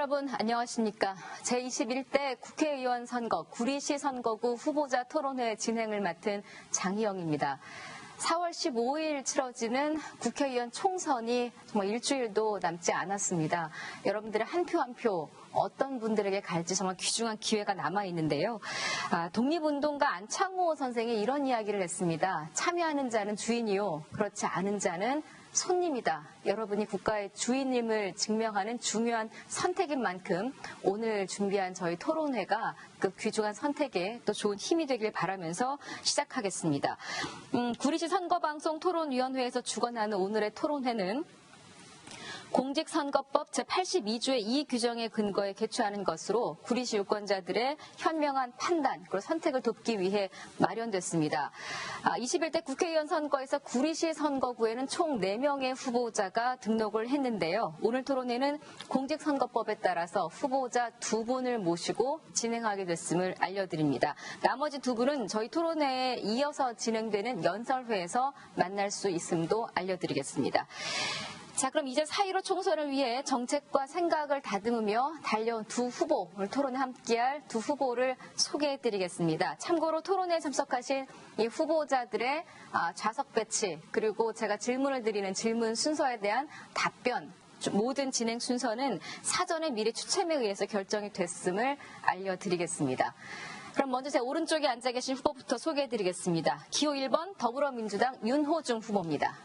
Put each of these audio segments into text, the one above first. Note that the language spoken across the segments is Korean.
여러분 안녕하십니까. 제21대 국회의원 선거 구리시 선거구 후보자 토론회 진행을 맡은 장희영입니다. 4월 15일 치러지는 국회의원 총선이 정말 일주일도 남지 않았습니다. 여러분들의 한 표 한 표 어떤 분들에게 갈지 정말 귀중한 기회가 남아있는데요. 독립운동가 안창호 선생이 이런 이야기를 했습니다. 참여하는 자는 주인이요, 그렇지 않은 자는 손님이다. 여러분이 국가의 주인임을 증명하는 중요한 선택인 만큼 오늘 준비한 저희 토론회가 그 귀중한 선택에 또 좋은 힘이 되길 바라면서 시작하겠습니다. 구리시 선거방송 토론위원회에서 주관하는 오늘의 토론회는 공직선거법 제82조의 이 규정에 근거해 개최하는 것으로 구리시 유권자들의 현명한 판단 그리고 선택을 돕기 위해 마련됐습니다. 21대 국회의원 선거에서 구리시 선거구에는 총 4명의 후보자가 등록을 했는데요. 오늘 토론회는 공직선거법에 따라서 후보자 2분을 모시고 진행하게 됐음을 알려드립니다. 나머지 2분은 저희 토론회에 이어서 진행되는 연설회에서 만날 수 있음도 알려드리겠습니다. 자, 그럼 이제 4.15 총선을 위해 정책과 생각을 다듬으며 달려온 두 후보, 오늘 토론에 함께할 두 후보를 소개해드리겠습니다. 참고로 토론에 참석하신 이 후보자들의 좌석 배치, 그리고 제가 질문을 드리는 질문 순서에 대한 답변, 모든 진행 순서는 사전에 미리 추첨에 의해서 결정이 됐음을 알려드리겠습니다. 그럼 먼저 제 오른쪽에 앉아 계신 후보부터 소개해드리겠습니다. 기호 1번 더불어민주당 윤호중 후보입니다.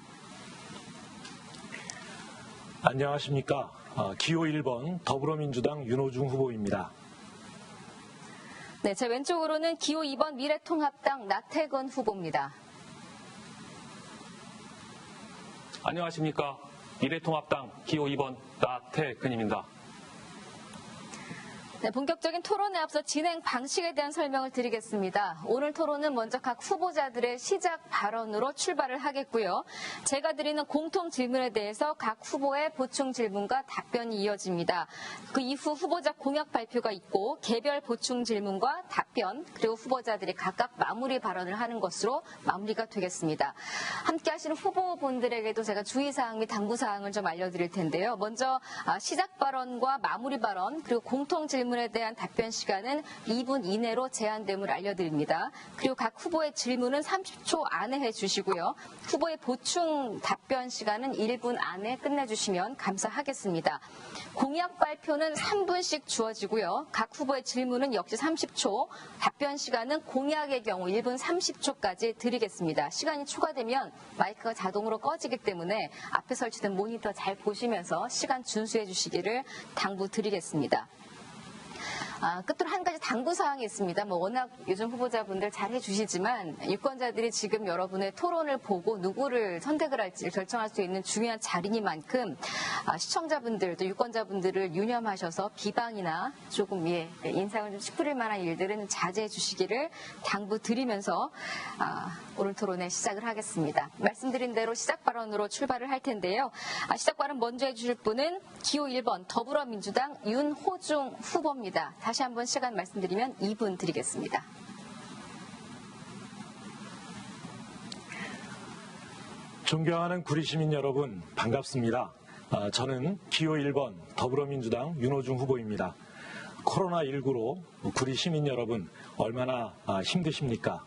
안녕하십니까. 기호 1번 더불어민주당 윤호중 후보입니다. 네, 제 왼쪽으로는 기호 2번 미래통합당 나태근 후보입니다. 안녕하십니까. 미래통합당 기호 2번 나태근입니다. 네, 본격적인 토론에 앞서 진행 방식에 대한 설명을 드리겠습니다. 오늘 토론은 먼저 각 후보자들의 시작 발언으로 출발을 하겠고요. 제가 드리는 공통 질문에 대해서 각 후보의 보충 질문과 답변이 이어집니다. 그 이후 후보자 공약 발표가 있고 개별 보충 질문과 답변 그리고 후보자들이 각각 마무리 발언을 하는 것으로 마무리가 되겠습니다. 함께 하시는 후보분들에게도 제가 주의사항 및 당부사항을 좀 알려드릴 텐데요. 먼저 시작 발언과 마무리 발언 그리고 공통 질문에 대한 답변 시간은 2분 이내로 제한됨을 알려드립니다. 그리고 각 후보의 질문은 30초 안에 해주시고요. 후보의 보충 답변 시간은 1분 안에 끝내주시면 감사하겠습니다. 공약 발표는 3분씩 주어지고요. 각 후보의 질문은 역시 30초, 답변 시간은 공약의 경우 1분 30초까지 드리겠습니다. 시간이 추가되면 마이크가 자동으로 꺼지기 때문에 앞에 설치된 모니터 잘 보시면서 시간 준수해 주시기를 당부드리겠습니다. 끝으로 한 가지 당부사항이 있습니다. 워낙 요즘 후보자분들 잘 해주시지만 유권자들이 지금 여러분의 토론을 보고 누구를 선택을 할지 결정할 수 있는 중요한 자리니만큼 시청자분들 또 유권자분들을 유념하셔서 비방이나 조금 인상을 좀 찌푸릴 만한 일들은 자제해 주시기를 당부드리면서 오늘 토론회 시작을 하겠습니다. 말씀드린 대로 시작 발언으로 출발을 할 텐데요. 시작 발언 먼저 해주실 분은 기호 1번 더불어민주당 윤호중 후보입니다. 다시 한번 시간 말씀드리면 2분 드리겠습니다. 존경하는 구리시민 여러분 반갑습니다. 저는 기호 1번 더불어민주당 윤호중 후보입니다. 코로나19로 구리 시민 여러분 얼마나 힘드십니까?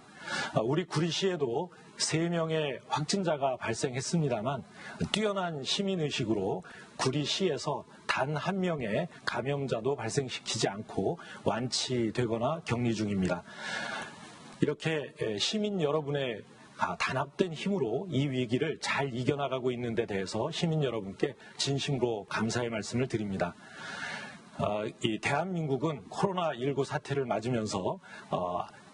우리 구리시에도 3명의 확진자가 발생했습니다만 뛰어난 시민의식으로 구리시에서 단 1명의 감염자도 발생시키지 않고 완치되거나 격리 중입니다. 이렇게 시민 여러분의 단합된 힘으로 이 위기를 잘 이겨나가고 있는 데 대해서 시민 여러분께 진심으로 감사의 말씀을 드립니다. 이 대한민국은 코로나19 사태를 맞으면서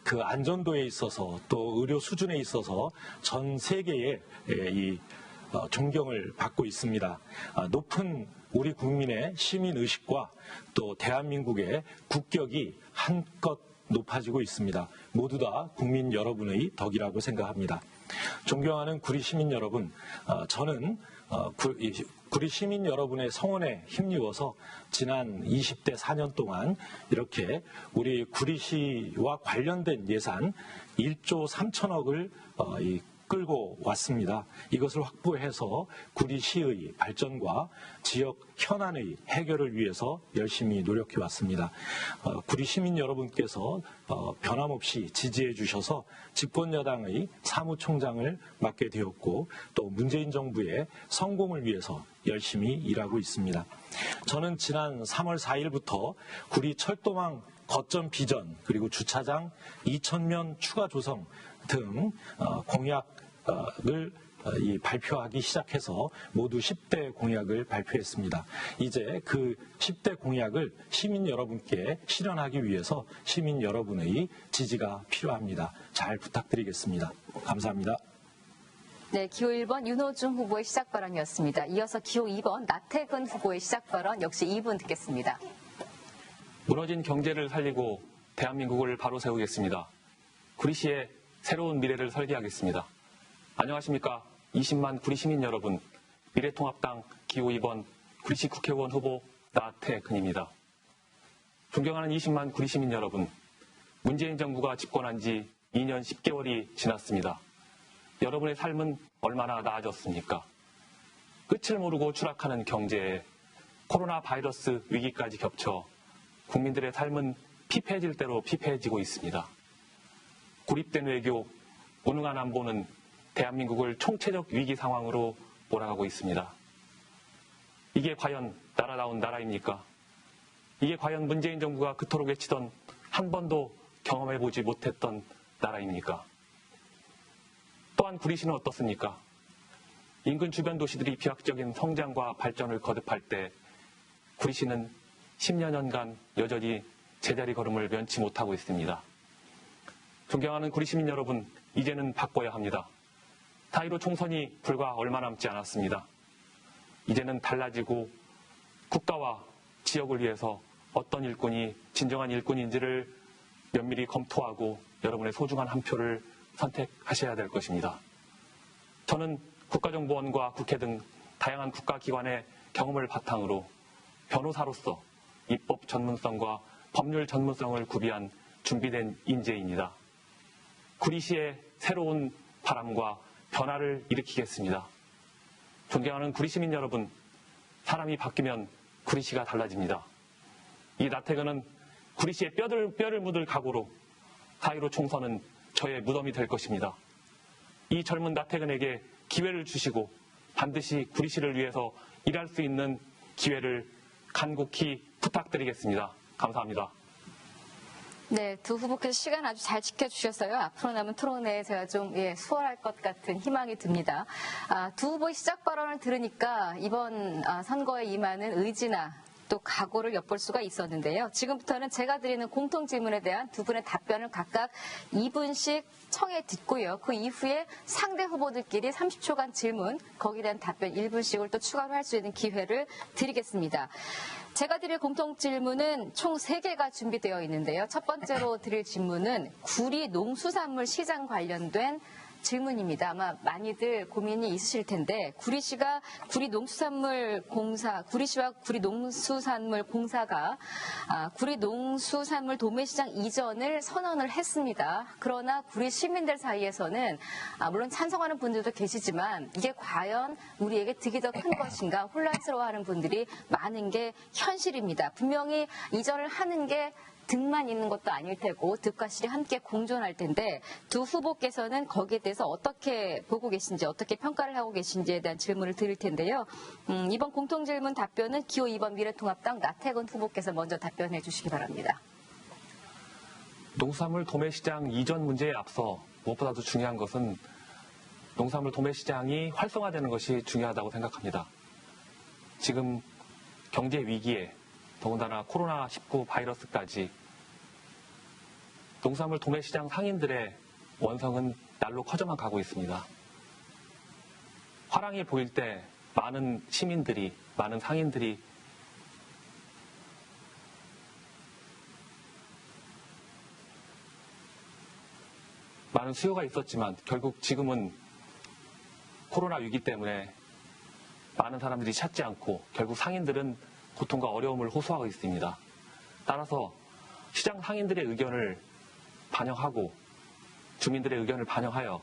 그 안전도에 있어서 또 의료 수준에 있어서 전 세계의 이 존경을 받고 있습니다. 높은 우리 국민의 시민의식과 또 대한민국의 국격이 한껏 높아지고 있습니다. 모두 다 국민 여러분의 덕이라고 생각합니다. 존경하는 구리 시민 여러분, 저는 구리 시민 여러분의 성원에 힘입어서 지난 20대 4년 동안 이렇게 우리 구리시와 관련된 예산 1조 3천억을 끌고 왔습니다. 이것을 확보해서 구리시의 발전과 지역 현안의 해결을 위해서 열심히 노력해 왔습니다. 구리 시민 여러분께서 변함없이 지지해 주셔서 집권여당의 사무총장을 맡게 되었고 또 문재인 정부의 성공을 위해서 열심히 일하고 있습니다. 저는 지난 3월 4일부터 구리 철도망 거점 비전 그리고 주차장 2,000면 추가 조성 등 공약을 발표하기 시작해서 모두 10대 공약을 발표했습니다. 이제 그 10대 공약을 시민 여러분께 실현하기 위해서 시민 여러분의 지지가 필요합니다. 잘 부탁드리겠습니다. 감사합니다. 네, 기호 1번 윤호중 후보의 시작 발언이었습니다. 이어서 기호 2번 나태근 후보의 시작 발언 역시 2분 듣겠습니다. 무너진 경제를 살리고 대한민국을 바로 세우겠습니다. 구리시의 새로운 미래를 설계하겠습니다. 안녕하십니까. 20만 구리 시민 여러분, 미래통합당 기호 2번 구리시 국회의원 후보 나태근입니다. 존경하는 20만 구리 시민 여러분, 문재인 정부가 집권한 지 2년 10개월이 지났습니다. 여러분의 삶은 얼마나 나아졌습니까? 끝을 모르고 추락하는 경제에 코로나 바이러스 위기까지 겹쳐 국민들의 삶은 피폐해질 대로 피폐해지고 있습니다. 고립된 외교, 무능한 안보는 대한민국을 총체적 위기 상황으로 몰아가고 있습니다. 이게 과연 나라다운 나라입니까? 이게 과연 문재인 정부가 그토록 외치던 한 번도 경험해보지 못했던 나라입니까? 또한 구리시는 어떻습니까? 인근 주변 도시들이 비약적인 성장과 발전을 거듭할 때 구리시는 10여 년간 여전히 제자리 걸음을 면치 못하고 있습니다. 존경하는 구리 시민 여러분, 이제는 바꿔야 합니다. 4.15 총선이 불과 얼마 남지 않았습니다. 이제는 달라지고 국가와 지역을 위해서 어떤 일꾼이 진정한 일꾼인지를 면밀히 검토하고 여러분의 소중한 한 표를 선택하셔야 될 것입니다. 저는 국가정보원과 국회 등 다양한 국가기관의 경험을 바탕으로 변호사로서 입법 전문성과 법률 전문성을 구비한 준비된 인재입니다. 구리시의 새로운 바람과 변화를 일으키겠습니다. 존경하는 구리 시민 여러분, 사람이 바뀌면 구리시가 달라집니다. 이 나태근은 구리시의 뼈를 묻을 각오로 4.15 총선은 저의 무덤이 될 것입니다. 이 젊은 나태근에게 기회를 주시고 반드시 구리시를 위해서 일할 수 있는 기회를 간곡히 부탁드리겠습니다. 감사합니다. 네, 두 후보께서 시간 아주 잘 지켜주셨어요. 앞으로 남은 토론회에 제가 좀 수월할 것 같은 희망이 듭니다. 두 후보의 시작 발언을 들으니까 이번 선거에 임하는 의지나 또 각오를 엿볼 수가 있었는데요. 지금부터는 제가 드리는 공통 질문에 대한 두 분의 답변을 각각 2분씩 청해 듣고요. 그 이후에 상대 후보들끼리 30초간 질문, 거기에 대한 답변 1분씩을 또 추가로 할 수 있는 기회를 드리겠습니다. 제가 드릴 공통 질문은 총 3개가 준비되어 있는데요. 첫 번째로 드릴 질문은 구리 농수산물 시장 관련된 질문입니다. 아마 많이들 고민이 있으실 텐데 구리시와 구리 농수산물 공사가 구리 농수산물 도매시장 이전을 선언을 했습니다. 그러나 구리 시민들 사이에서는 물론 찬성하는 분들도 계시지만 이게 과연 우리에게 득이 더 큰 것인가 혼란스러워하는 분들이 많은 게 현실입니다. 분명히 이전을 하는 게 득만 있는 것도 아닐 테고 득과 실이 함께 공존할 텐데 두 후보께서는 거기에 대해서 어떻게 보고 계신지 어떻게 평가를 하고 계신지에 대한 질문을 드릴 텐데요. 이번 공통질문 답변은 기호 2번 미래통합당 나태근 후보께서 먼저 답변해 주시기 바랍니다. 농수산물 도매시장 이전 문제에 앞서 무엇보다도 중요한 것은 농수산물 도매시장이 활성화되는 것이 중요하다고 생각합니다. 지금 경제 위기에 더군다나 코로나19 바이러스까지 농수산물 도매시장 상인들의 원성은 날로 커져만 가고 있습니다. 화랑이 보일 때 많은 시민들이, 많은 상인들이 많은 수요가 있었지만 결국 지금은 코로나 위기 때문에 많은 사람들이 찾지 않고 결국 상인들은 고통과 어려움을 호소하고 있습니다. 따라서 시장 상인들의 의견을 반영하고 주민들의 의견을 반영하여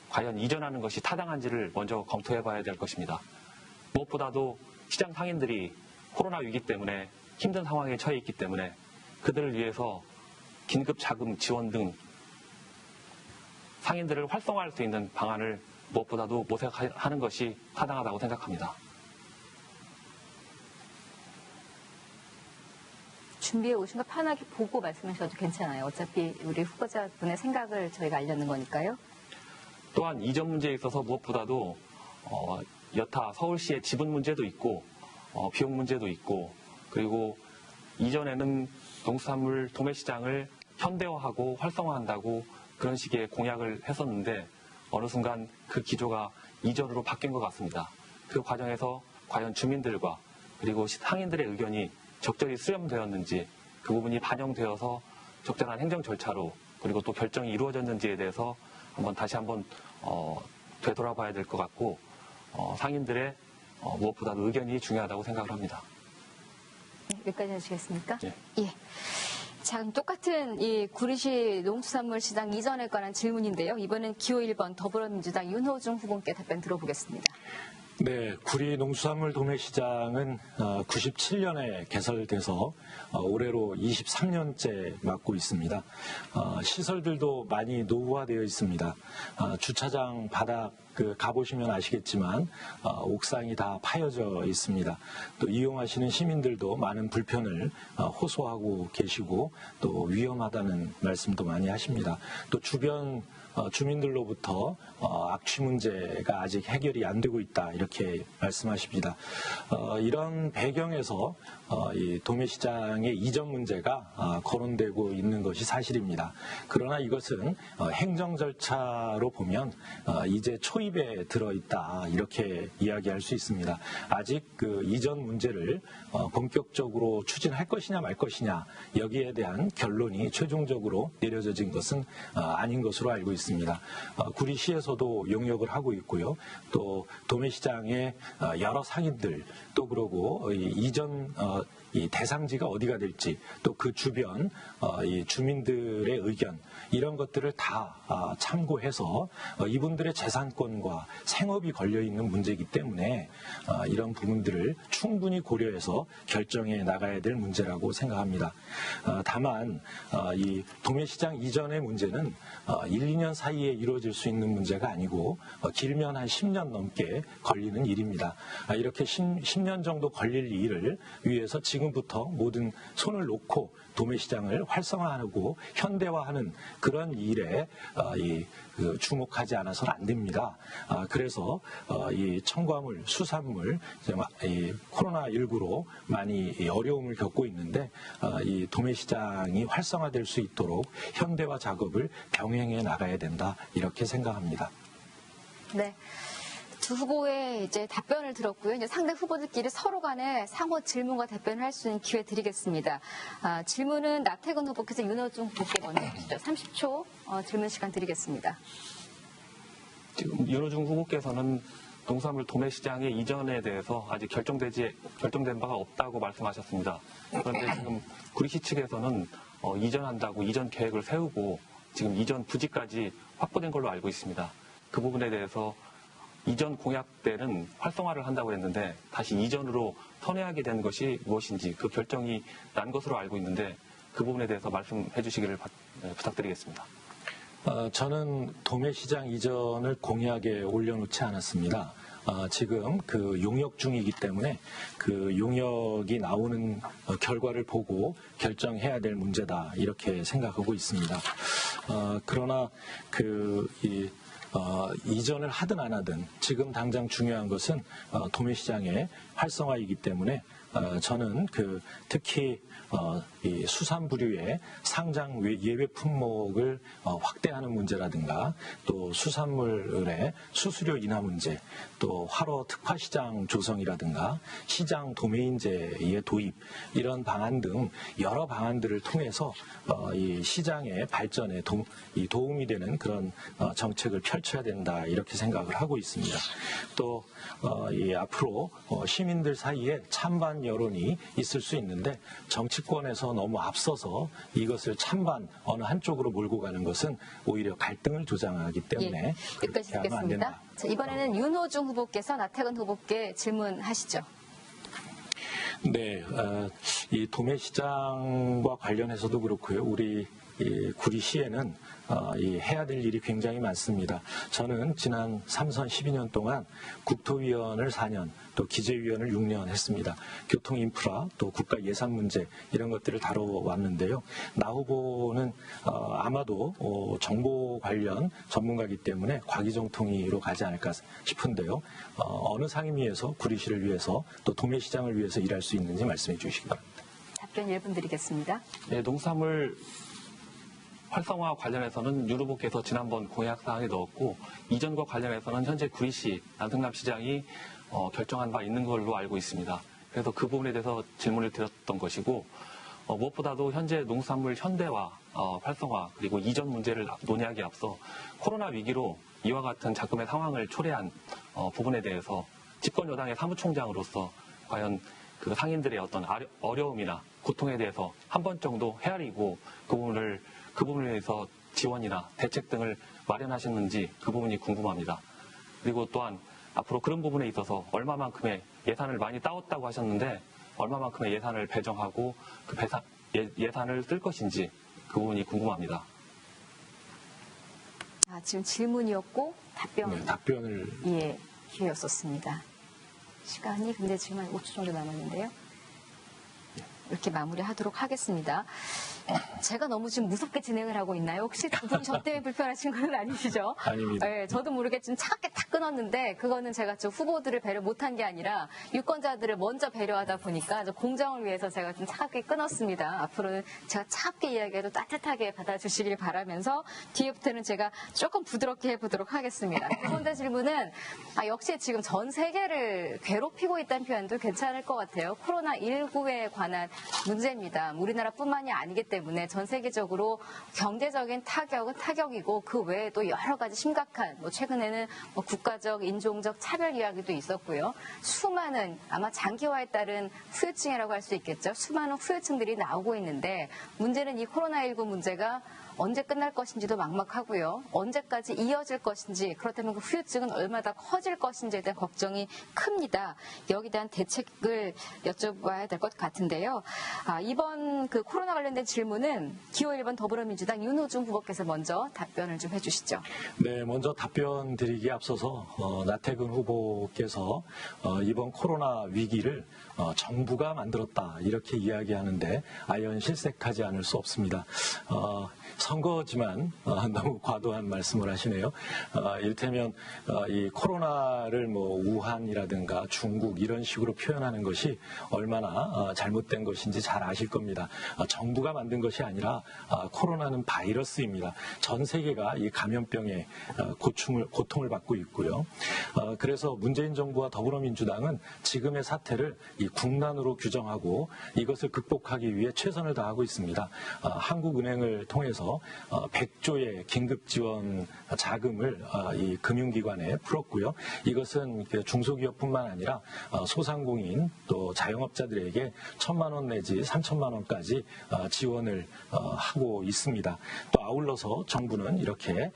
과연 이전하는 것이 타당한지를 먼저 검토해 봐야 될 것입니다. 무엇보다도 시장 상인들이 코로나 위기 때문에 힘든 상황에 처해 있기 때문에 그들을 위해서 긴급 자금 지원 등 상인들을 활성화할 수 있는 방안을 무엇보다도 모색하는 것이 타당하다고 생각합니다. 준비해 오신 거 편하게 보고 말씀하셔도 괜찮아요. 어차피 우리 후보자분의 생각을 저희가 알려는 거니까요. 또한 이전 문제에 있어서 무엇보다도 여타 서울시의 지분 문제도 있고 비용 문제도 있고 그리고 이전에는 농수산물 도매시장을 현대화하고 활성화한다고 그런 식의 공약을 했었는데 어느 순간 그 기조가 이전으로 바뀐 것 같습니다. 그 과정에서 과연 주민들과 그리고 상인들의 의견이 적절히 수렴되었는지 그 부분이 반영되어서 적절한 행정 절차로 그리고 또 결정이 이루어졌는지에 대해서 다시 한번 되돌아봐야 될 것 같고 상인들의 무엇보다도 의견이 중요하다고 생각을 합니다. 네, 여기까지 하시겠습니까? 네. 예. 자, 그럼 똑같은 이 구리시 농수산물 시장 이전에 관한 질문인데요. 이번엔 기호 1번 더불어민주당 윤호중 후보께 답변 들어보겠습니다. 네, 구리 농수산물 도매시장은 97년에 개설돼서 올해로 23년째 맡고 있습니다. 시설들도 많이 노후화되어 있습니다. 주차장 바닥 가보시면 아시겠지만 옥상이 다 파여져 있습니다. 또 이용하시는 시민들도 많은 불편을 호소하고 계시고 또 위험하다는 말씀도 많이 하십니다. 또 주변 주민들로부터 악취 문제가 아직 해결이 안 되고 있다 이렇게 말씀하십니다. 이런 배경에서 이 도매시장의 이전 문제가 거론되고 있는 것이 사실입니다. 그러나 이것은 행정 절차로 보면 이제 초입에 들어있다 이렇게 이야기할 수 있습니다. 아직 그 이전 문제를 본격적으로 추진할 것이냐 말 것이냐 여기에 대한 결론이 최종적으로 내려진 것은 아닌 것으로 알고 있습니다. 구리시에서도 용역을 하고 있고요. 또 도매시장의 여러 상인들 또 그러고 이전 이 대상지가 어디가 될지 또 그 주변 이 주민들의 의견 이런 것들을 다 참고해서 이분들의 재산권과 생업이 걸려 있는 문제이기 때문에 이런 부분들을 충분히 고려해서 결정해 나가야 될 문제라고 생각합니다. 다만 이 도매시장 이전의 문제는 1, 2년 사이에 이루어질 수 있는 문제가 아니고 길면 한 10년 넘게 걸리는 일입니다. 이렇게 10년 정도 걸릴 일을 위해서 지금부터 모든 손을 놓고 도매시장을 활성화하고 현대화하는 그런 일에 주목하지 않아서는 안 됩니다. 그래서 이 첨가물, 수산물, 이 코로나19로 많이 어려움을 겪고 있는데 이 도매시장이 활성화될 수 있도록 현대화 작업을 병행해 나가야 된다 이렇게 생각합니다. 네. 두 후보의 이제 답변을 들었고요. 이제 상대 후보들끼리 서로 간에 상호 질문과 답변을 할 수 있는 기회 드리겠습니다. 질문은 나태근 후보께서 윤호중 후보께 먼저 해주시죠. 30초 질문 시간 드리겠습니다. 지금 윤호중 후보께서는 농수산물 도매시장의 이전에 대해서 아직 결정된 바가 없다고 말씀하셨습니다. 그런데 지금 구리시 측에서는 이전한다고 이전 계획을 세우고 지금 이전 부지까지 확보된 걸로 알고 있습니다. 그 부분에 대해서 이전 공약 때는 활성화를 한다고 했는데 다시 이전으로 선회하게 된 것이 무엇인지 그 결정이 난 것으로 알고 있는데 그 부분에 대해서 말씀해 주시기를 부탁드리겠습니다. 저는 도매시장 이전을 공약에 올려놓지 않았습니다. 지금 그 용역 중이기 때문에 그 용역이 나오는 결과를 보고 결정해야 될 문제다 이렇게 생각하고 있습니다. 그러나 이전을 하든 안 하든 지금 당장 중요한 것은 도매시장의 활성화이기 때문에 저는 특히 이 수산부류의 상장 예외 품목을 확대하는 문제라든가 또 수산물의 수수료 인하 문제 또 화로 특화시장 조성이라든가 시장 도매인제의 도입 이런 방안 등 여러 방안들을 통해서 이 시장의 발전에 도움이 되는 그런 정책을 펼쳐야 된다 이렇게 생각을 하고 있습니다. 또 앞으로 시민들 사이에 찬반 여론이 있을 수 있는데 정치권에서 너무 앞서서 이것을 찬반 어느 한쪽으로 몰고 가는 것은 오히려 갈등을 조장하기 때문에 여기까지 그렇게 하면 안 된다. 듣겠습니다. 자, 이번에는 윤호중 후보께서 나태근 후보께 질문하시죠. 네, 이 도매시장과 관련해서도 그렇고요. 우리 이 구리시에는 이 해야 될 일이 굉장히 많습니다. 저는 지난 3선 12년 동안 국토위원을 4년, 또 기재위원을 6년 했습니다. 교통인프라, 또 국가 예산 문제 이런 것들을 다뤄왔는데요. 나 후보는 아마도 정보 관련 전문가이기 때문에 과기정통위로 가지 않을까 싶은데요. 어느 상임위에서 구리시를 위해서 또 도매시장을 위해서 일할 수 있는지 말씀해 주시기 바랍니다. 답변 1분 드리겠습니다. 네, 농산물 활성화 관련해서는 윤 후보께서 지난번 공약사항에 넣었고 이전과 관련해서는 현재 구리시 남승남시장이 결정한 바 있는 걸로 알고 있습니다. 그래서 그 부분에 대해서 질문을 드렸던 것이고 무엇보다도 현재 농산물 현대화, 활성화 그리고 이전 문제를 논의하기에 앞서 코로나 위기로 이와 같은 자금의 상황을 초래한 부분에 대해서 집권 여당의 사무총장으로서 과연 그 상인들의 어떤 어려움이나 고통에 대해서 한 번 정도 헤아리고 그 부분에 대해서 지원이나 대책 등을 마련하셨는지 그 부분이 궁금합니다. 그리고 또한 앞으로 그런 부분에 있어서 얼마만큼의 예산을 많이 따왔다고 하셨는데 얼마만큼의 예산을 배정하고 그 예산을 쓸 것인지 그 부분이 궁금합니다. 지금 질문이었고 답변을 기회였었습니다. 시간이 근데 지금 한 5초 정도 남았는데요. 이렇게 마무리하도록 하겠습니다. 제가 너무 지금 무섭게 진행을 하고 있나요? 혹시 두 분 저 때문에 불편하신 건 아니시죠? 아닙니다. 네, 저도 모르게 좀 차갑게 탁 끊었는데 그거는 제가 좀 후보들을 배려 못한 게 아니라 유권자들을 먼저 배려하다 보니까 공정을 위해서 제가 좀 차갑게 끊었습니다. 앞으로는 제가 차갑게 이야기해도 따뜻하게 받아주시길 바라면서 뒤에부터는 제가 조금 부드럽게 해보도록 하겠습니다. 두 번째 질문은 역시 지금 전 세계를 괴롭히고 있다는 표현도 괜찮을 것 같아요. 코로나19에 관한 문제입니다. 우리나라뿐만이 아니기 때문에 전 세계적으로 경제적인 타격은 타격이고 그 외에도 여러 가지 심각한 최근에는 국가적, 인종적 차별 이야기도 있었고요. 수많은 아마 장기화에 따른 후유증이라고 할 수 있겠죠. 수많은 후유증들이 나오고 있는데 문제는 이 코로나19 문제가 언제 끝날 것인지도 막막하고요. 언제까지 이어질 것인지 그렇다면 그 후유증은 얼마나 커질 것인지에 대한 걱정이 큽니다. 여기에 대한 대책을 여쭤봐야 될 것 같은데요. 이번 그 코로나 관련된 질문은 기호 1번 더불어민주당 윤호중 후보께서 먼저 답변을 좀 해주시죠. 네, 먼저 답변 드리기에 앞서서 나태근 후보께서 이번 코로나 위기를 정부가 만들었다 이렇게 이야기하는데 아연 실색하지 않을 수 없습니다. 선거지만 너무 과도한 말씀을 하시네요. 이를테면 이 코로나를 우한이라든가 중국 이런 식으로 표현하는 것이 얼마나 잘못된 것인지 잘 아실 겁니다. 정부가 만든 것이 아니라 코로나는 바이러스입니다. 전 세계가 이 감염병에 고통을 받고 있고요. 그래서 문재인 정부와 더불어민주당은 지금의 사태를 이 국난으로 규정하고 이것을 극복하기 위해 최선을 다하고 있습니다. 한국은행을 통해서 100조의 긴급 지원 자금을 이 금융기관에 풀었고요. 이것은 중소기업뿐만 아니라 소상공인 또 자영업자들에게 1,000만 원 내지 3,000만 원까지 지원을 하고 있습니다. 또 아울러서 정부는 이렇게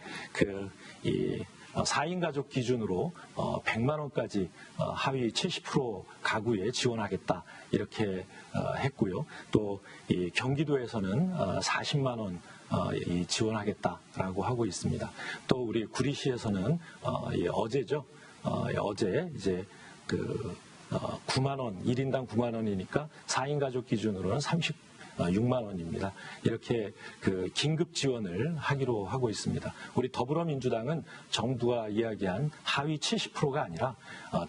4인 가족 기준으로 100만 원까지 하위 70% 가구에 지원하겠다 이렇게 했고요. 또 이 경기도에서는 40만 원 지원하겠다라고 하고 있습니다. 또 우리 구리시에서는 어제죠. 어제 이제 9만 원, 1인당 9만 원이니까 4인 가족 기준으로는 36만 원입니다. 이렇게 긴급 지원을 하기로 하고 있습니다. 우리 더불어민주당은 정부가 이야기한 하위 70%가 아니라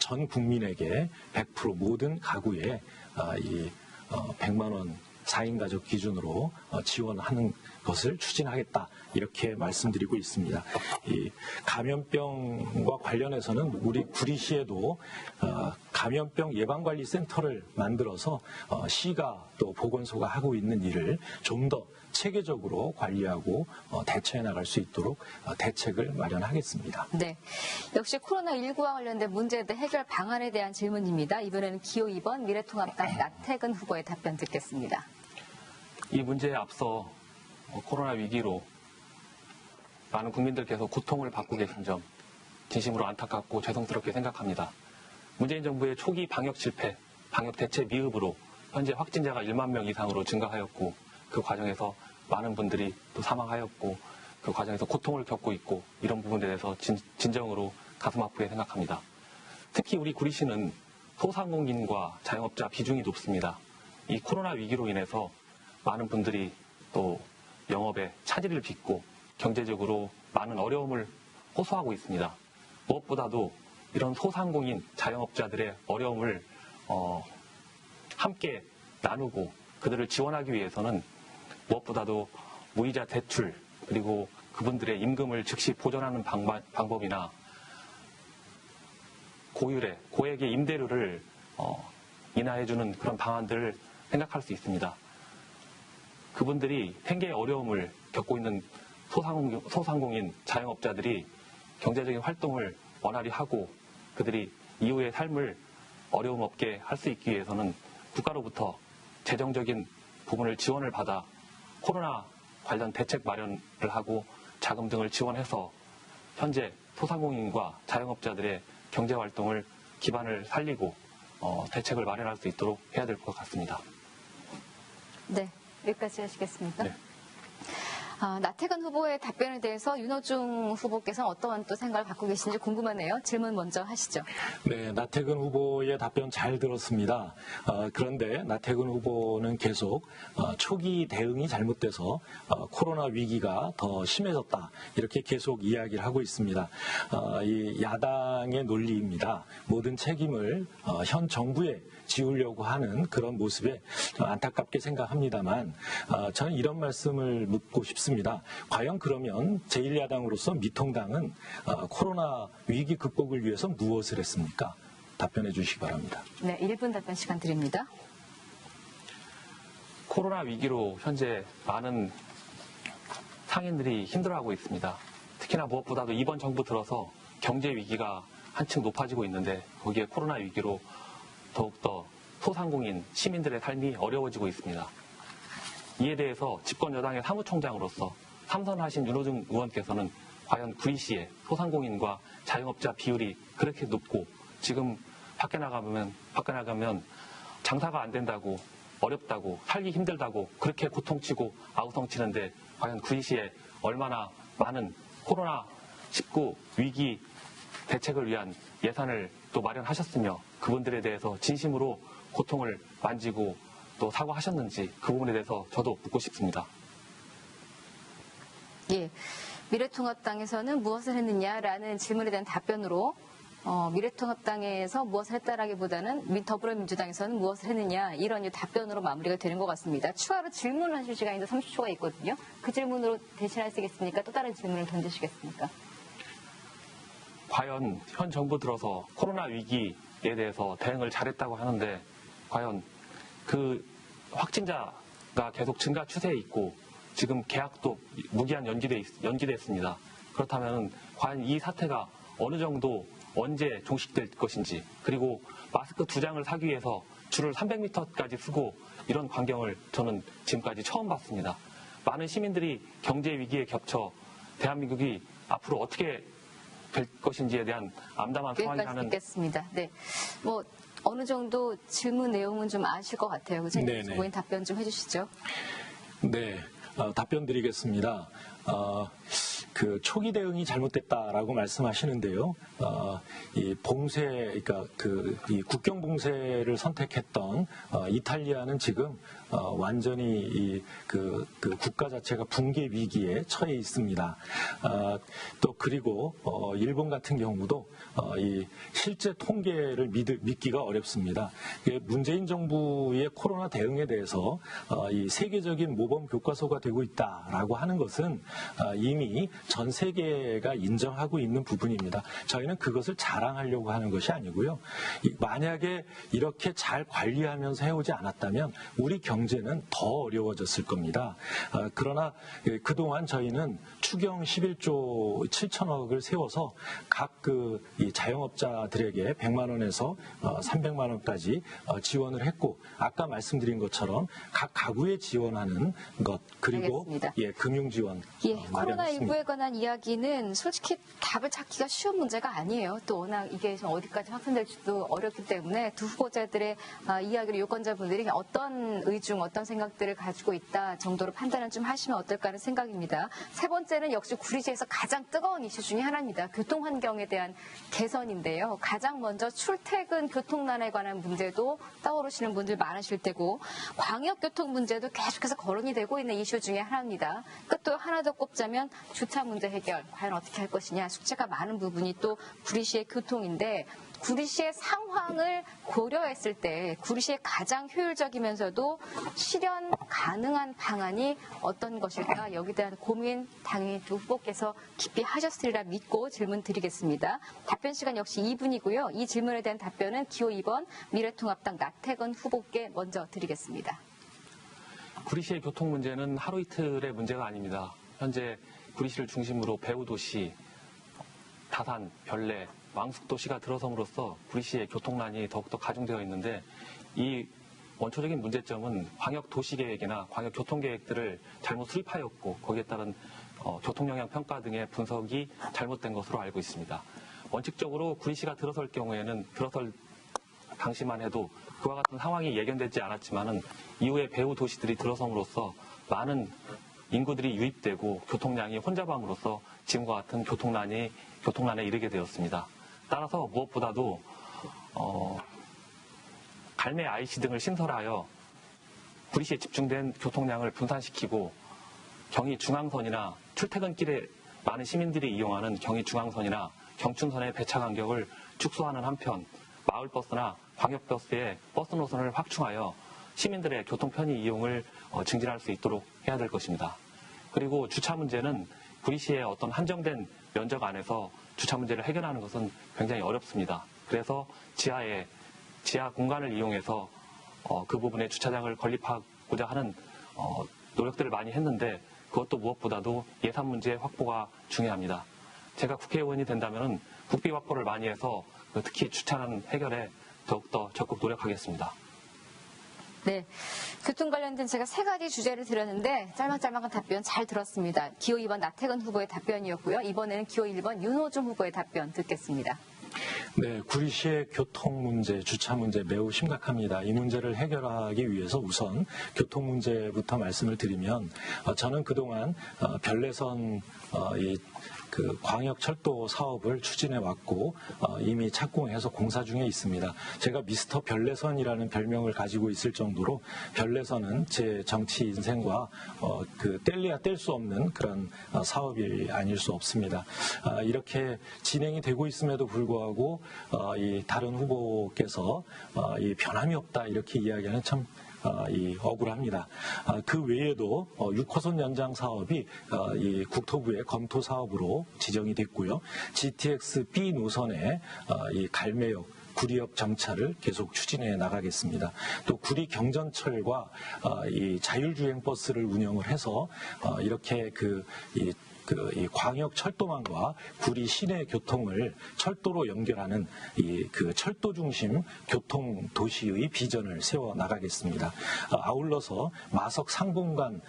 전 국민에게 100% 모든 가구에 이 100만 원 4인 가족 기준으로 지원하는 것을 추진하겠다 이렇게 말씀드리고 있습니다. 이 감염병과 관련해서는 우리 구리시에도 감염병 예방관리센터를 만들어서 시가 또 보건소가 하고 있는 일을 좀 더 체계적으로 관리하고 대처해 나갈 수 있도록 대책을 마련하겠습니다. 네, 역시 코로나19와 관련된 문제에 대한 해결 방안에 대한 질문입니다. 이번에는 기호 2번 미래통합당 나태근 후보의 답변 듣겠습니다. 이 문제에 앞서 코로나 위기로 많은 국민들께서 고통을 받고 계신 점 진심으로 안타깝고 죄송스럽게 생각합니다. 문재인 정부의 초기 방역 실패, 방역 대책 미흡으로 현재 확진자가 1만 명 이상으로 증가하였고 그 과정에서 많은 분들이 또 사망하였고 그 과정에서 고통을 겪고 있고 이런 부분에 대해서 진정으로 가슴 아프게 생각합니다. 특히 우리 구리시는 소상공인과 자영업자 비중이 높습니다. 이 코로나 위기로 인해서 많은 분들이 또 영업에 차질을 빚고 경제적으로 많은 어려움을 호소하고 있습니다. 무엇보다도 이런 소상공인 자영업자들의 어려움을 함께 나누고 그들을 지원하기 위해서는 무엇보다도 무이자 대출 그리고 그분들의 임금을 즉시 보전하는 방법이나 고액의 임대료를 인하해주는 그런 방안들을 생각할 수 있습니다. 그분들이 생계의 어려움을 겪고 있는 소상공인 자영업자들이 경제적인 활동을 원활히 하고 그들이 이후의 삶을 어려움 없게 할 수 있기 위해서는 국가로부터 재정적인 부분을 지원을 받아 코로나 관련 대책 마련을 하고 자금 등을 지원해서 현재 소상공인과 자영업자들의 경제활동을 기반을 살리고 대책을 마련할 수 있도록 해야 될 것 같습니다. 네, 여기까지 하시겠습니까? 네. 나태근 후보의 답변에 대해서 윤호중 후보께서는 어떠한 또 생각을 갖고 계신지 궁금하네요. 질문 먼저 하시죠. 네, 나태근 후보의 답변 잘 들었습니다. 그런데 나태근 후보는 계속 초기 대응이 잘못돼서 코로나 위기가 더 심해졌다. 이렇게 계속 이야기를 하고 있습니다. 이 야당의 논리입니다. 모든 책임을 현 정부에 지우려고 하는 그런 모습에 안타깝게 생각합니다만 저는 이런 말씀을 묻고 싶습니다. 과연 그러면 제1야당으로서 미통당은 코로나 위기 극복을 위해서 무엇을 했습니까? 답변해 주시기 바랍니다. 네, 1분 답변 시간 드립니다. 코로나 위기로 현재 많은 상인들이 힘들어하고 있습니다. 특히나 무엇보다도 이번 정부 들어서 경제 위기가 한층 높아지고 있는데 거기에 코로나 위기로 더욱더 소상공인 시민들의 삶이 어려워지고 있습니다. 이에 대해서 집권 여당의 사무총장으로서 삼선하신 윤호중 의원께서는 과연 구리시의 소상공인과 자영업자 비율이 그렇게 높고 지금 밖에 나가면 장사가 안 된다고 어렵다고 살기 힘들다고 그렇게 고통치고 아우성치는데 과연 구리시에 얼마나 많은 코로나19 위기 대책을 위한 예산을 또 마련하셨으며 그분들에 대해서 진심으로 고통을 만지고 또 사과하셨는지 그 부분에 대해서 저도 묻고 싶습니다. 예, 미래통합당에서는 무엇을 했느냐라는 질문에 대한 답변으로 미래통합당에서 무엇을 했다라기보다는 더불어민주당에서는 무엇을 했느냐 이런 답변으로 마무리가 되는 것 같습니다. 추가로 질문을 하실 시간이 30초가 있거든요. 그 질문으로 대신하시겠습니까? 또 다른 질문을 던지시겠습니까? 과연 현 정부 들어서 코로나 위기에 대해서 대응을 잘했다고 하는데 과연 그 확진자가 계속 증가 추세에 있고 지금 계약도 무기한 연기됐습니다. 그렇다면 과연 이 사태가 어느 정도 언제 종식될 것인지 그리고 마스크 2장을 사기 위해서 줄을 300m까지 쓰고 이런 광경을 저는 지금까지 처음 봤습니다. 많은 시민들이 경제 위기에 겹쳐 대한민국이 앞으로 어떻게 될 것인지에 대한 암담한 상황이라는. 여기까지 듣겠습니다. 네, 어느 정도 질문 내용은 좀 아실 것 같아요. 그죠? 후보인 답변 좀 해주시죠. 네, 답변 드리겠습니다. 그 초기 대응이 잘못됐다라고 말씀하시는데요. 이 봉쇄, 그러니까 이 국경 봉쇄를 선택했던 이탈리아는 지금 완전히 그 국가 자체가 붕괴 위기에 처해 있습니다. 또 그리고 일본 같은 경우도 이 실제 통계를 믿기가 어렵습니다. 문재인 정부의 코로나 대응에 대해서 이 세계적인 모범 교과서가 되고 있다라고 하는 것은 이미 전 세계가 인정하고 있는 부분입니다. 저희는 그것을 자랑하려고 하는 것이 아니고요. 만약에 이렇게 잘 관리하면서 해오지 않았다면 우리 경제는 더 어려워졌을 겁니다. 그러나 그동안 저희는 추경 11조 7천억을 세워서 각 이 자영업자들에게 100만 원에서 300만 원까지 지원을 했고, 아까 말씀드린 것처럼 각 가구에 지원하는 것, 그리고 알겠습니다. 금융 지원 마련했습니다. 코로나19에 관한 이야기는 솔직히 답을 찾기가 쉬운 문제가 아니에요. 또 워낙 이게 좀 어디까지 확산될지도 어렵기 때문에 두 후보자들의 이야기를 유권자분들이 어떤 의중, 어떤 생각들을 가지고 있다 정도로 판단을 좀 하시면 어떨까 하는 생각입니다. 세 번째는 역시 구리시에서 가장 뜨거운 이슈 중에 하나입니다. 교통 환경에 대한 개선인데요. 가장 먼저 출퇴근 교통난에 관한 문제도 떠오르시는 분들 많으실 테고, 광역교통 문제도 계속해서 거론이 되고 있는 이슈 중에 하나입니다. 끝도 하나 더 꼽자면 주차 문제 해결, 과연 어떻게 할 것이냐, 숙제가 많은 부분이 또 구리시의 교통인데, 구리시의 상황을 고려했을 때 구리시의 가장 효율적이면서도 실현 가능한 방안이 어떤 것일까, 여기에 대한 고민 당연히 두 후보께서 깊이 하셨으리라 믿고 질문 드리겠습니다. 답변 시간 역시 2분이고요. 이 질문에 대한 답변은 기호 2번 미래통합당 나태건 후보께 먼저 드리겠습니다. 구리시의 교통 문제는 하루 이틀의 문제가 아닙니다. 현재 구리시를 중심으로 배후도시, 다산, 별내, 왕숙도시가 들어섬으로써 구리시의 교통난이 더욱더 가중되어 있는데, 이 원초적인 문제점은 광역도시계획이나 광역교통계획들을 잘못 수립하였고, 거기에 따른 교통영향평가 등의 분석이 잘못된 것으로 알고 있습니다. 원칙적으로 구리시가 들어설 경우에는 들어설 당시만 해도 그와 같은 상황이 예견되지 않았지만은 이후에 배후 도시들이 들어섬으로써 많은 인구들이 유입되고 교통량이 혼잡함으로써 지금과 같은 교통난에 이르게 되었습니다. 따라서 무엇보다도 갈매 IC 등을 신설하여 구리시에 집중된 교통량을 분산시키고, 경의중앙선이나 출퇴근길에 많은 시민들이 이용하는 경의중앙선이나 경춘선의 배차 간격을 축소하는 한편, 마을버스나 광역버스의 버스 노선을 확충하여 시민들의 교통 편의 이용을 증진할 수 있도록 해야 될 것입니다. 그리고 주차 문제는 구리시의 어떤 한정된 면적 안에서 주차 문제를 해결하는 것은 굉장히 어렵습니다. 그래서 지하 공간을 이용해서 그 부분에 주차장을 건립하고자 하는 노력들을 많이 했는데, 그것도 무엇보다도 예산 문제 확보가 중요합니다. 제가 국회의원이 된다면 국비 확보를 많이 해서 특히 주차난 해결에 더욱더 적극 노력하겠습니다. 네, 교통 관련된 제가 세 가지 주제를 드렸는데 짤막짤막한 답변 잘 들었습니다. 기호 2번 나태건 후보의 답변이었고요. 이번에는 기호 1번 윤호중 후보의 답변 듣겠습니다. 네, 구리시의 교통 문제, 주차 문제 매우 심각합니다. 이 문제를 해결하기 위해서 우선 교통 문제부터 말씀을 드리면, 저는 그동안 별내선 그 광역철도 사업을 추진해 왔고 이미 착공해서 공사 중에 있습니다. 제가 미스터 별내선이라는 별명을 가지고 있을 정도로 별내선은 제 정치 인생과 뗄래야 뗄 수 없는 그런 사업이 아닐 수 없습니다. 이렇게 진행이 되고 있음에도 불구하고 이 다른 후보께서 이 변함이 없다 이렇게 이야기하는 참 억울합니다. 그 외에도 6호선 연장 사업이 이 국토부의 검토 사업으로 지정이 됐고요. GTX B 노선의 이 갈매역 구리역 정차를 계속 추진해 나가겠습니다. 또 구리 경전철과 이 자율주행 버스를 운영을 해서 이렇게 이 광역 철도망과 구리 시내 교통을 철도로 연결하는 그 철도 중심 교통 도시의 비전을 세워 나가겠습니다. 아울러서 마석 상공간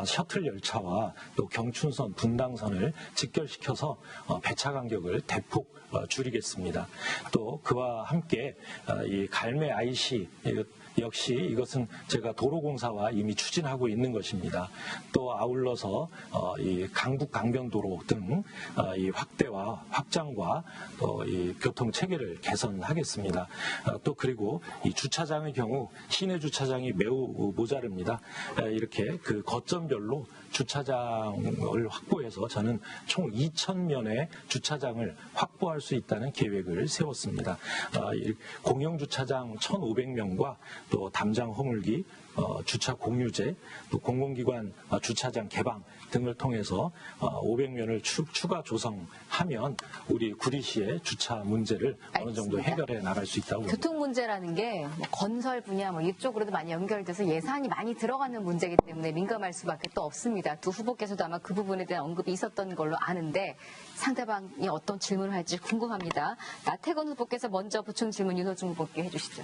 셔틀 열차와 또 경춘선, 분당선을 직결시켜서 배차 간격을 대폭 줄이겠습니다. 또 그와 함께 이 갈매 IC 역시 이것은 제가 도로공사와 이미 추진하고 있는 것입니다. 또 아울러서 이 강북 강변도로 등 이 확대와 확장과 또 이 교통 체계를 개선하겠습니다. 또 그리고 이 주차장의 경우 시내 주차장이 매우 모자릅니다. 이렇게 그 거점별로 주차장을 확보해서 저는 총 2,000면의 주차장을 확보할 수 있다는 계획을 세웠습니다. 공영 주차장 1,500명과 또 담장 허물기 주차 공유제, 또 공공기관 주차장 개방 등을 통해서 500면을 추가 조성하면 우리 구리시의 주차 문제를 어느 정도 알겠습니다. 해결해 나갈 수 있다고 봅니다. 교통 문제라는 게 뭐 건설 분야 이쪽으로도 많이 연결돼서 예산이 많이 들어가는 문제이기 때문에 민감할 수밖에 또 없습니다. 두 후보께서도 아마 그 부분에 대한 언급이 있었던 걸로 아는데 상대방이 어떤 질문을 할지 궁금합니다. 나태건 후보께서 먼저 보충 질문 윤호중 후보께 해주시죠.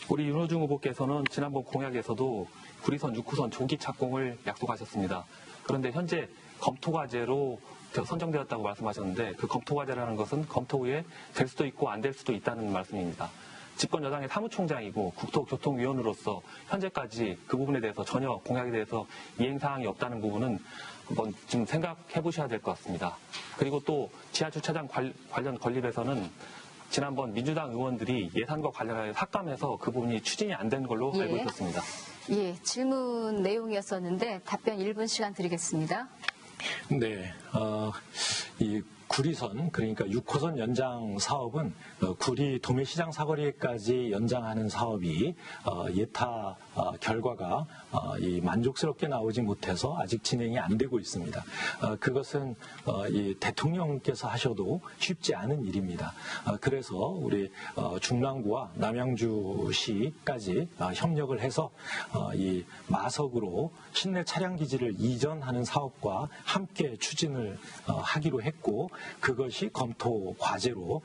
우리 윤호중 후보께서는 지난번 공약에서도 구리선 6호선 조기 착공을 약속하셨습니다. 그런데 현재 검토과제로 선정되었다고 말씀하셨는데 그 검토과제라는 것은 검토 후에 될 수도 있고 안 될 수도 있다는 말씀입니다. 집권 여당의 사무총장이고 국토교통위원으로서 현재까지 그 부분에 대해서 전혀 공약에 대해서 이행사항이 없다는 부분은 한번 좀 생각해 보셔야 될 것 같습니다. 그리고 또 지하주차장 관련 건립에서는 지난번 민주당 의원들이 예산과 관련하여 삭감해서 그 부분이 추진이 안 된 걸로 알고 있었습니다. 예, 질문 내용이었었는데 답변 1분 시간 드리겠습니다. 네, 이 구리선, 그러니까 6호선 연장 사업은 구리 도매시장 사거리까지 연장하는 사업이 예타 결과가 만족스럽게 나오지 못해서 아직 진행이 안 되고 있습니다. 그것은 이 대통령께서 하셔도 쉽지 않은 일입니다. 그래서 우리 중랑구와 남양주시까지 협력을 해서 이 마석으로 실내 차량 기지를 이전하는 사업과 함께 추진을 하기로 했고 그것이 검토 과제로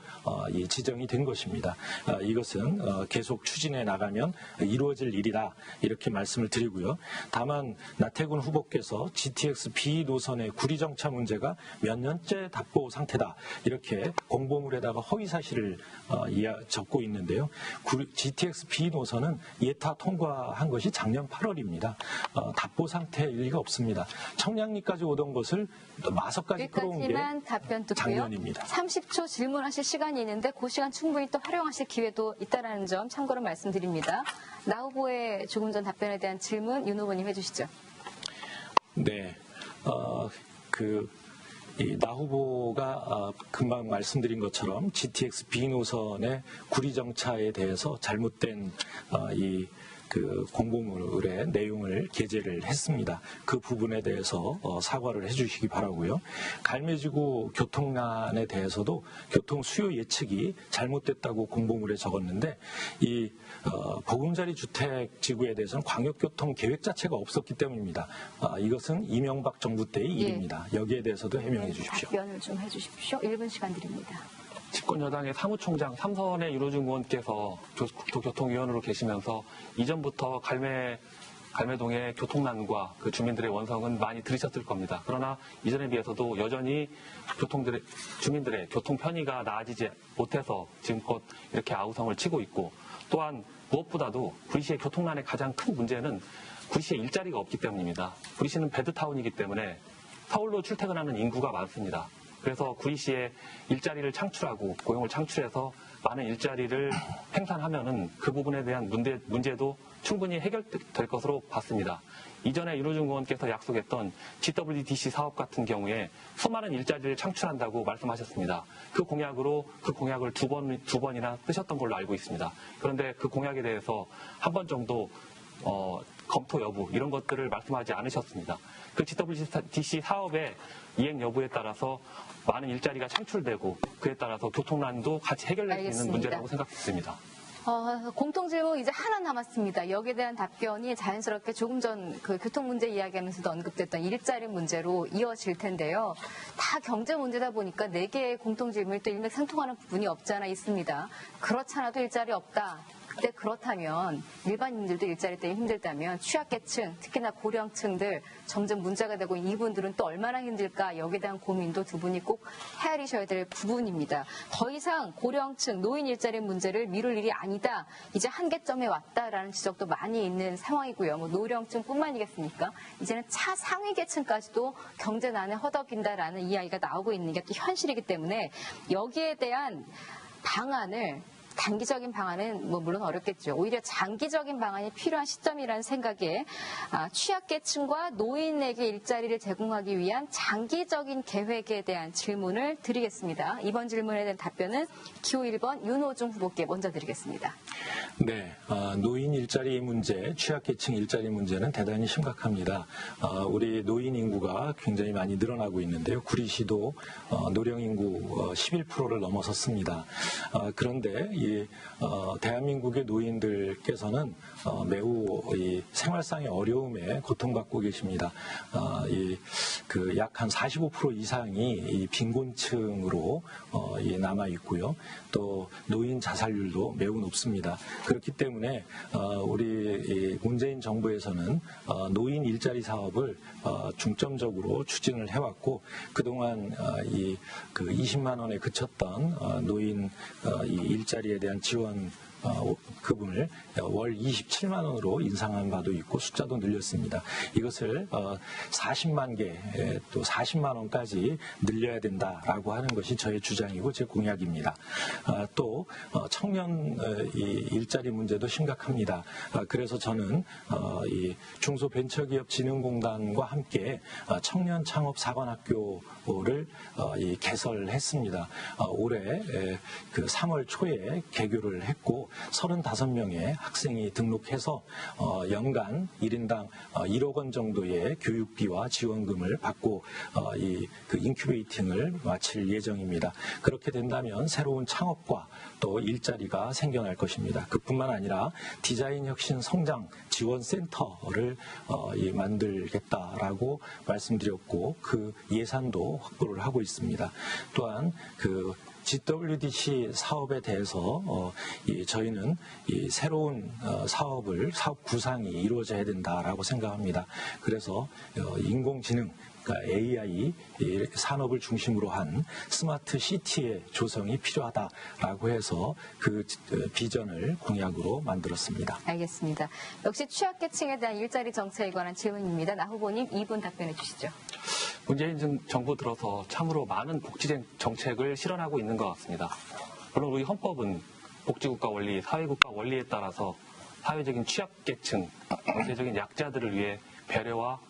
지정이 된 것입니다. 이것은 계속 추진해 나가면 이루어질 일이다 이렇게 말씀을 드리고요. 다만 나태군 후보께서 GTX B 노선의 구리정차 문제가 몇 년째 답보 상태다 이렇게 공보물에다가 허위 사실을 적고 있는데요. GTX B 노선은 예타 통과한 것이 작년 8월입니다. 답보 상태일 리가 없습니다. 청량리까지 오던 것을 마석까지 끌어온 게 여기까지만 답변 듣고요. 작년입니다. 30초 질문하실 시간이 있는데 그 시간 충분히 또 활용하실 기회도 있다는 점 참고로 말씀드립니다. 나 후보의 조금 전 답변에 대한 질문 윤 후보님 해주시죠. 네, 나 후보가 금방 말씀드린 것처럼 GTX B 노선의 구리정차에 대해서 잘못된 그 공보물의 내용을 게재를 했습니다. 그 부분에 대해서 사과를 해주시기 바라고요. 갈매지구 교통난에 대해서도 교통 수요 예측이 잘못됐다고 공보물에 적었는데 이 보금자리 주택 지구에 대해서는 광역교통 계획 자체가 없었기 때문입니다. 이것은 이명박 정부 때의 일입니다. 여기에 대해서도 해명해 주십시오. 답변을 좀 해주십시오. 1분 시간 드립니다. 집권 여당의 사무총장 3선의 윤호중 의원께서 국토교통위원으로 계시면서 이전부터 갈매동의 교통난과 그 주민들의 원성은 많이 들으셨을 겁니다. 그러나 이전에 비해서도 여전히 주민들의 교통 편의가 나아지지 못해서 지금껏 이렇게 아우성을 치고 있고 또한 무엇보다도 구리시의 교통난의 가장 큰 문제는 구리시에 일자리가 없기 때문입니다. 구리시는 베드타운이기 때문에 서울로 출퇴근하는 인구가 많습니다. 그래서 구리시에 일자리를 창출하고 고용을 창출해서 많은 일자리를 생산하면은 그 부분에 대한 문제도 충분히 해결될 것으로 봤습니다. 이전에 윤호중 의원께서 약속했던 GWDC 사업 같은 경우에 수많은 일자리를 창출한다고 말씀하셨습니다. 그 공약을 두 번이나 쓰셨던 걸로 알고 있습니다. 그런데 그 공약에 대해서 한 번 정도 검토 여부 이런 것들을 말씀하지 않으셨습니다. 그 GWDC 사업의 이행 여부에 따라서 많은 일자리가 창출되고 그에 따라서 교통난도 같이 해결될 수 있는 문제라고 생각됩니다. 공통 질문 이제 하나 남았습니다. 여기에 대한 답변이 자연스럽게 조금 전 그 교통 문제 이야기하면서도 언급됐던 일자리 문제로 이어질 텐데요. 다 경제 문제다 보니까 4개의 공통 질문이 또 일맥상통하는 부분이 없지 않아 있습니다. 그렇잖아도 일자리 없다. 근데 그렇다면 일반인들도 일자리 때문에 힘들다면 취약계층, 특히나 고령층들 점점 문제가 되고 이분들은 또 얼마나 힘들까 여기에 대한 고민도 두 분이 꼭 헤아리셔야 될 부분입니다. 더 이상 고령층, 노인 일자리 문제를 미룰 일이 아니다. 이제 한계점에 왔다라는 지적도 많이 있는 상황이고요. 뭐 노령층뿐만이겠습니까? 이제는 차상위 계층까지도 경제난에 허덕인다라는 이야기가 나오고 있는 게 또 현실이기 때문에 여기에 대한 방안을 단기적인 방안은 물론 어렵겠죠. 오히려 장기적인 방안이 필요한 시점이라는 생각에 취약계층과 노인에게 일자리를 제공하기 위한 장기적인 계획에 대한 질문을 드리겠습니다. 이번 질문에 대한 답변은 기호 1번 윤호중 후보께 먼저 드리겠습니다. 네, 노인 일자리 문제, 취약계층 일자리 문제는 대단히 심각합니다. 우리 노인 인구가 굉장히 많이 늘어나고 있는데요. 구리시도 노령 인구 11%를 넘어섰습니다. 그런데 이 대한민국의 노인들께서는 매우 이 생활상의 어려움에 고통받고 계십니다. 약 한 45% 이상이 이 빈곤층으로 남아 있고요. 또 노인 자살률도 매우 높습니다. 그렇기 때문에 우리 문재인 정부에서는 노인 일자리 사업을 중점적으로 추진을 해왔고 그동안 20만 원에 그쳤던 노인 이 일자리에 대한 지원 그분을 월 27만 원으로 인상한 바도 있고 숫자도 늘렸습니다. 이것을 40만 개 또 40만 원까지 늘려야 된다라고 하는 것이 저의 주장이고 제 공약입니다. 또 청년 일자리 문제도 심각합니다. 그래서 저는 이 중소벤처기업진흥공단과 함께 청년 창업 사관학교를 개설했습니다. 올해 그 3월 초에 개교를 했고 35명의 학생이 등록해서 연간 1인당 1억 원 정도의 교육비와 지원금을 받고 그 인큐베이팅을 마칠 예정입니다. 그렇게 된다면 새로운 창업과 또 일자리가 생겨날 것입니다. 그뿐만 아니라 디자인 혁신 성장 지원 센터를 만들겠다라고 말씀드렸고 그 예산도 확보를 하고 있습니다. 또한 그 GWDC 사업에 대해서 저희는 이 새로운 사업 구상이 이루어져야 된다라고 생각합니다. 그래서 인공지능, 그러니까 AI 산업을 중심으로 한 스마트 시티의 조성이 필요하다라고 해서 그 비전을 공약으로 만들었습니다. 알겠습니다. 역시 취약계층에 대한 일자리 정책에 관한 질문입니다. 나 후보님 2분 답변해 주시죠. 문재인 정부 들어서 참으로 많은 복지 정책을 실현하고 있는 것 같습니다. 물론 우리 헌법은 복지국가 원리, 사회국가 원리에 따라서 사회적인 취약계층, 경제적인 약자들을 위해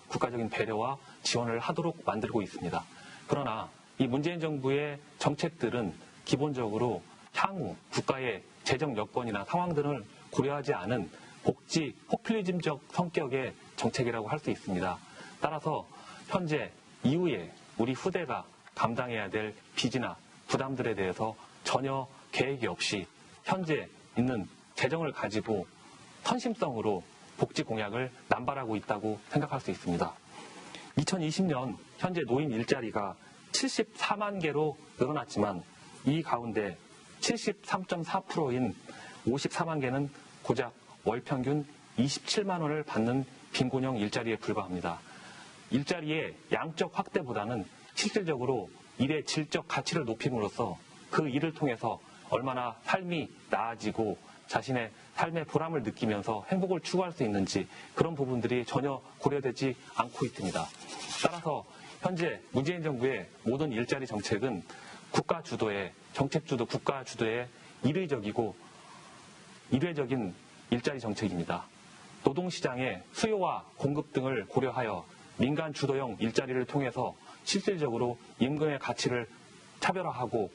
국가적인 배려와 지원을 하도록 만들고 있습니다. 그러나 이 문재인 정부의 정책들은 기본적으로 향후 국가의 재정 여건이나 상황 등을 고려하지 않은 복지 포퓰리즘적 성격의 정책이라고 할 수 있습니다. 따라서 현재 이후에 우리 후대가 감당해야 될 빚이나 부담들에 대해서 전혀 계획이 없이 현재 있는 재정을 가지고 선심성으로 복지 공약을 남발하고 있다고 생각할 수 있습니다. 2020년 현재 노인 일자리가 74만 개로 늘어났지만 이 가운데 73.4%인 54만 개는 고작 월 평균 27만 원을 받는 빈곤형 일자리에 불과합니다. 일자리의 양적 확대보다는 실질적으로 일의 질적 가치를 높임으로써 그 일을 통해서 얼마나 삶이 나아지고 자신의 삶의 보람을 느끼면서 행복을 추구할 수 있는지 그런 부분들이 전혀 고려되지 않고 있습니다. 따라서 현재 문재인 정부의 모든 일자리 정책은 국가 주도의 정책 주도 국가 주도의 일회적인 일자리 정책입니다. 노동시장의 수요와 공급 등을 고려하여 민간 주도형 일자리를 통해서 실질적으로 임금의 가치를 차별화하고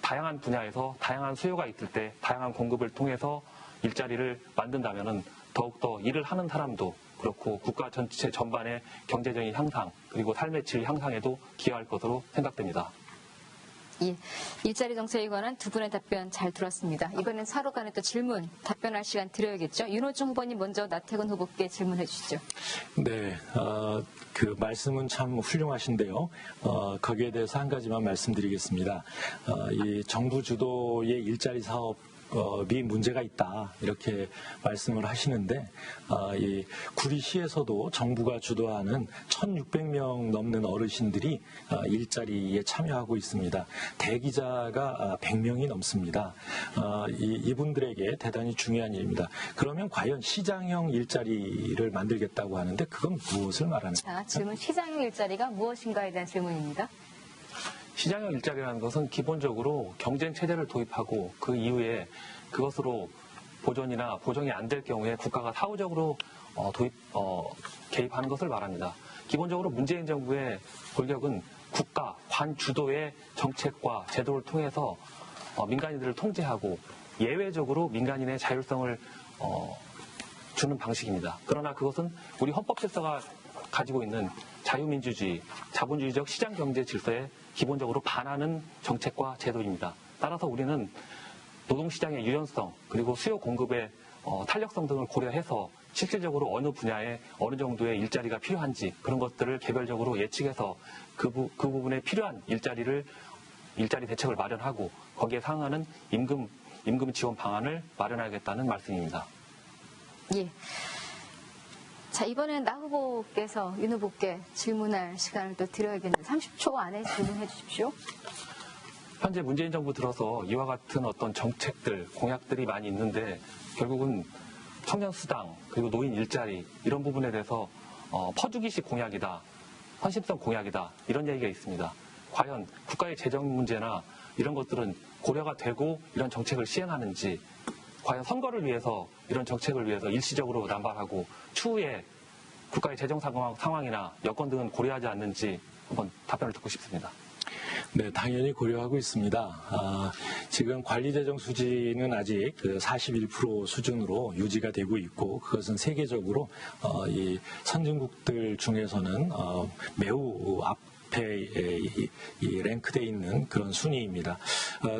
다양한 분야에서 다양한 수요가 있을 때 다양한 공급을 통해서 일자리를 만든다면 더욱더 일을 하는 사람도 그렇고 국가 전체 전반의 경제적인 향상 그리고 삶의 질 향상에도 기여할 것으로 생각됩니다. 예, 일자리 정책에 관한 두 분의 답변 잘 들었습니다. 이번엔 서로 간에 또 질문, 답변할 시간 드려야겠죠. 윤호중 후보님 먼저 나태근 후보께 질문해 주시죠. 네, 그 말씀은 참 훌륭하신데요. 거기에 대해서 한 가지만 말씀드리겠습니다. 이 정부 주도의 일자리 사업이 문제가 있다 이렇게 말씀을 하시는데 이 구리시에서도 정부가 주도하는 1,600명 넘는 어르신들이 일자리에 참여하고 있습니다. 대기자가 100명이 넘습니다. 이분들에게 대단히 중요한 일입니다. 그러면 과연 시장형 일자리를 만들겠다고 하는데 그건 무엇을 말하는? 자, 질문 시장형 일자리가 무엇인가에 대한 질문입니다. 시장형 일자리라는 것은 기본적으로 경쟁 체제를 도입하고 그 이후에 그것으로 보존이나 보정이 안 될 경우에 국가가 사후적으로 개입하는 것을 말합니다. 기본적으로 문재인 정부의 골격은 국가, 관 주도의 정책과 제도를 통해서 민간인들을 통제하고 예외적으로 민간인의 자율성을 주는 방식입니다. 그러나 그것은 우리 헌법 질서가 가지고 있는 자유민주주의, 자본주의적 시장경제 질서에 기본적으로 반하는 정책과 제도입니다. 따라서 우리는 노동시장의 유연성 그리고 수요 공급의 탄력성 등을 고려해서 실질적으로 어느 분야에 어느 정도의 일자리가 필요한지 그런 것들을 개별적으로 예측해서 그 부분에 필요한 일자리 대책을 마련하고 거기에 상응하는 임금 지원 방안을 마련하겠다는 말씀입니다. 예. 자, 이번엔 나 후보께서 윤 후보께 질문할 시간을 또 드려야겠는데 30초 안에 질문해 주십시오. 현재 문재인 정부 들어서 이와 같은 어떤 정책들, 공약들이 많이 있는데 결국은 청년수당, 그리고 노인 일자리 이런 부분에 대해서 퍼주기식 공약이다, 헌신성 공약이다 이런 얘기가 있습니다. 과연 국가의 재정 문제나 이런 것들은 고려가 되고 이런 정책을 시행하는지, 과연 선거를 위해서 이런 정책을 위해서 일시적으로 남발하고 추후에 국가의 재정 상황이나 여건 등은 고려하지 않는지 한번 답변을 듣고 싶습니다. 네, 당연히 고려하고 있습니다. 지금 관리재정 수지는 아직 41% 수준으로 유지가 되고 있고 그것은 세계적으로 이 선진국들 중에서는 매우 앞에 랭크되어 있는 그런 순위입니다.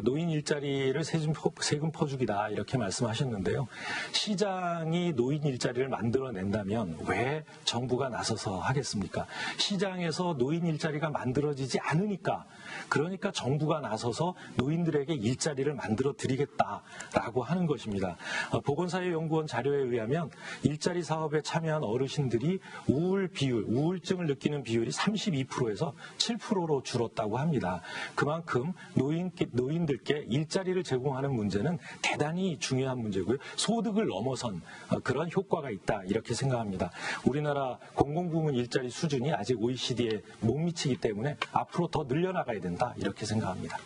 노인 일자리를 세금 퍼주기다 이렇게 말씀하셨는데요. 시장이 노인 일자리를 만들어낸다면 왜 정부가 나서서 하겠습니까? 시장에서 노인 일자리가 만들어지지 않으니까, 그러니까 정부가 나서서 노인들에게 일자리를 만들어 드리겠다라고 하는 것입니다. 보건사회연구원 자료에 의하면 일자리 사업에 참여한 어르신들이 우울증을 느끼는 비율이 32%에서 7%로 줄었다고 합니다. 그만큼 노인들께 일자리를 제공하는 문제는 대단히 중요한 문제고요. 소득을 넘어선 그런 효과가 있다 이렇게 생각합니다. 우리나라 공공부문 일자리 수준이 아직 OECD에 못 미치기 때문에 앞으로 더 늘려나가야 된다 이렇게 생각합니다.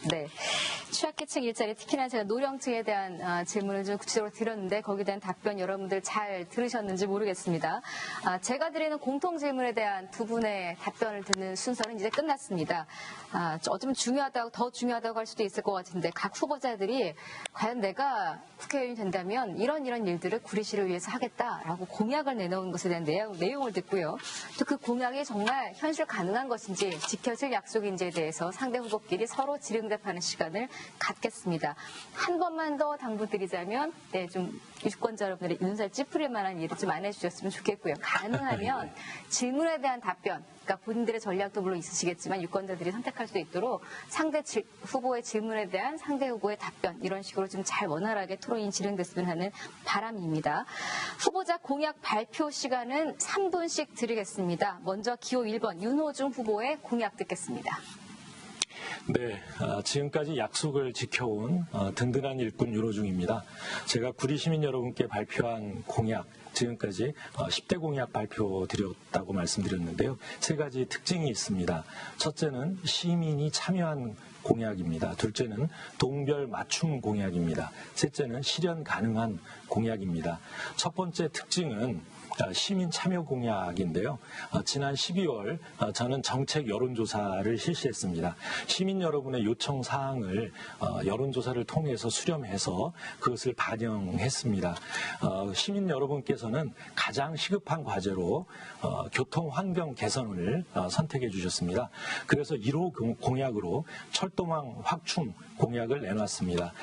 네. 취약계층 일자리, 특히나 제가 노령층에 대한 질문을 좀 구체적으로 드렸는데 거기에 대한 답변 여러분들 잘 들으셨는지 모르겠습니다. 제가 드리는 공통 질문에 대한 두 분의 답변을 듣는 순서는 이제 끝났습니다. 어쩌면 더 중요하다고 할 수도 있을 것 같은데 각 후보자들이 과연 내가 국회의원이 된다면 이런 일들을 구리시를 위해서 하겠다라고 공약을 내놓은 것에 대한 내용을 듣고요. 또 그 공약이 정말 현실 가능한 것인지 지켜질 약속인지에 대해서 상대 후보끼리 서로 질응답하는 시간을 갖겠습니다. 한 번만 더 당부드리자면 좀 유권자 여러분들의 눈살 찌푸릴 만한 일을 좀 안 해주셨으면 좋겠고요. 가능하면 질문에 대한 답변, 그러니까 본인들의 전략도 물론 있으시겠지만 유권자들이 선택할 수 있도록 상대 후보의 질문에 대한 상대 후보의 답변 이런 식으로 좀 잘 원활하게 토론이 진행됐으면 하는 바람입니다. 후보자 공약 발표 시간은 3분씩 드리겠습니다. 먼저 기호 1번 윤호중 후보의 공약 듣겠습니다. 네, 지금까지 약속을 지켜온 든든한 일꾼 윤호중입니다. 제가 구리 시민 여러분께 발표한 공약, 지금까지 10대 공약 발표드렸다고 말씀드렸는데요. 세 가지 특징이 있습니다. 첫째는 시민이 참여한 공약입니다. 둘째는 동별 맞춤 공약입니다. 셋째는 실현 가능한 공약입니다. 첫 번째 특징은 시민 참여 공약인데요. 지난 12월 저는 정책 여론조사를 실시했습니다. 시민 여러분의 요청 사항을 여론조사를 통해서 수렴해서 그것을 반영했습니다. 시민 여러분께서는 가장 시급한 과제로 교통 환경 개선을 선택해 주셨습니다. 그래서 1호 공약으로 철도망 확충 공약을 내놨습니다.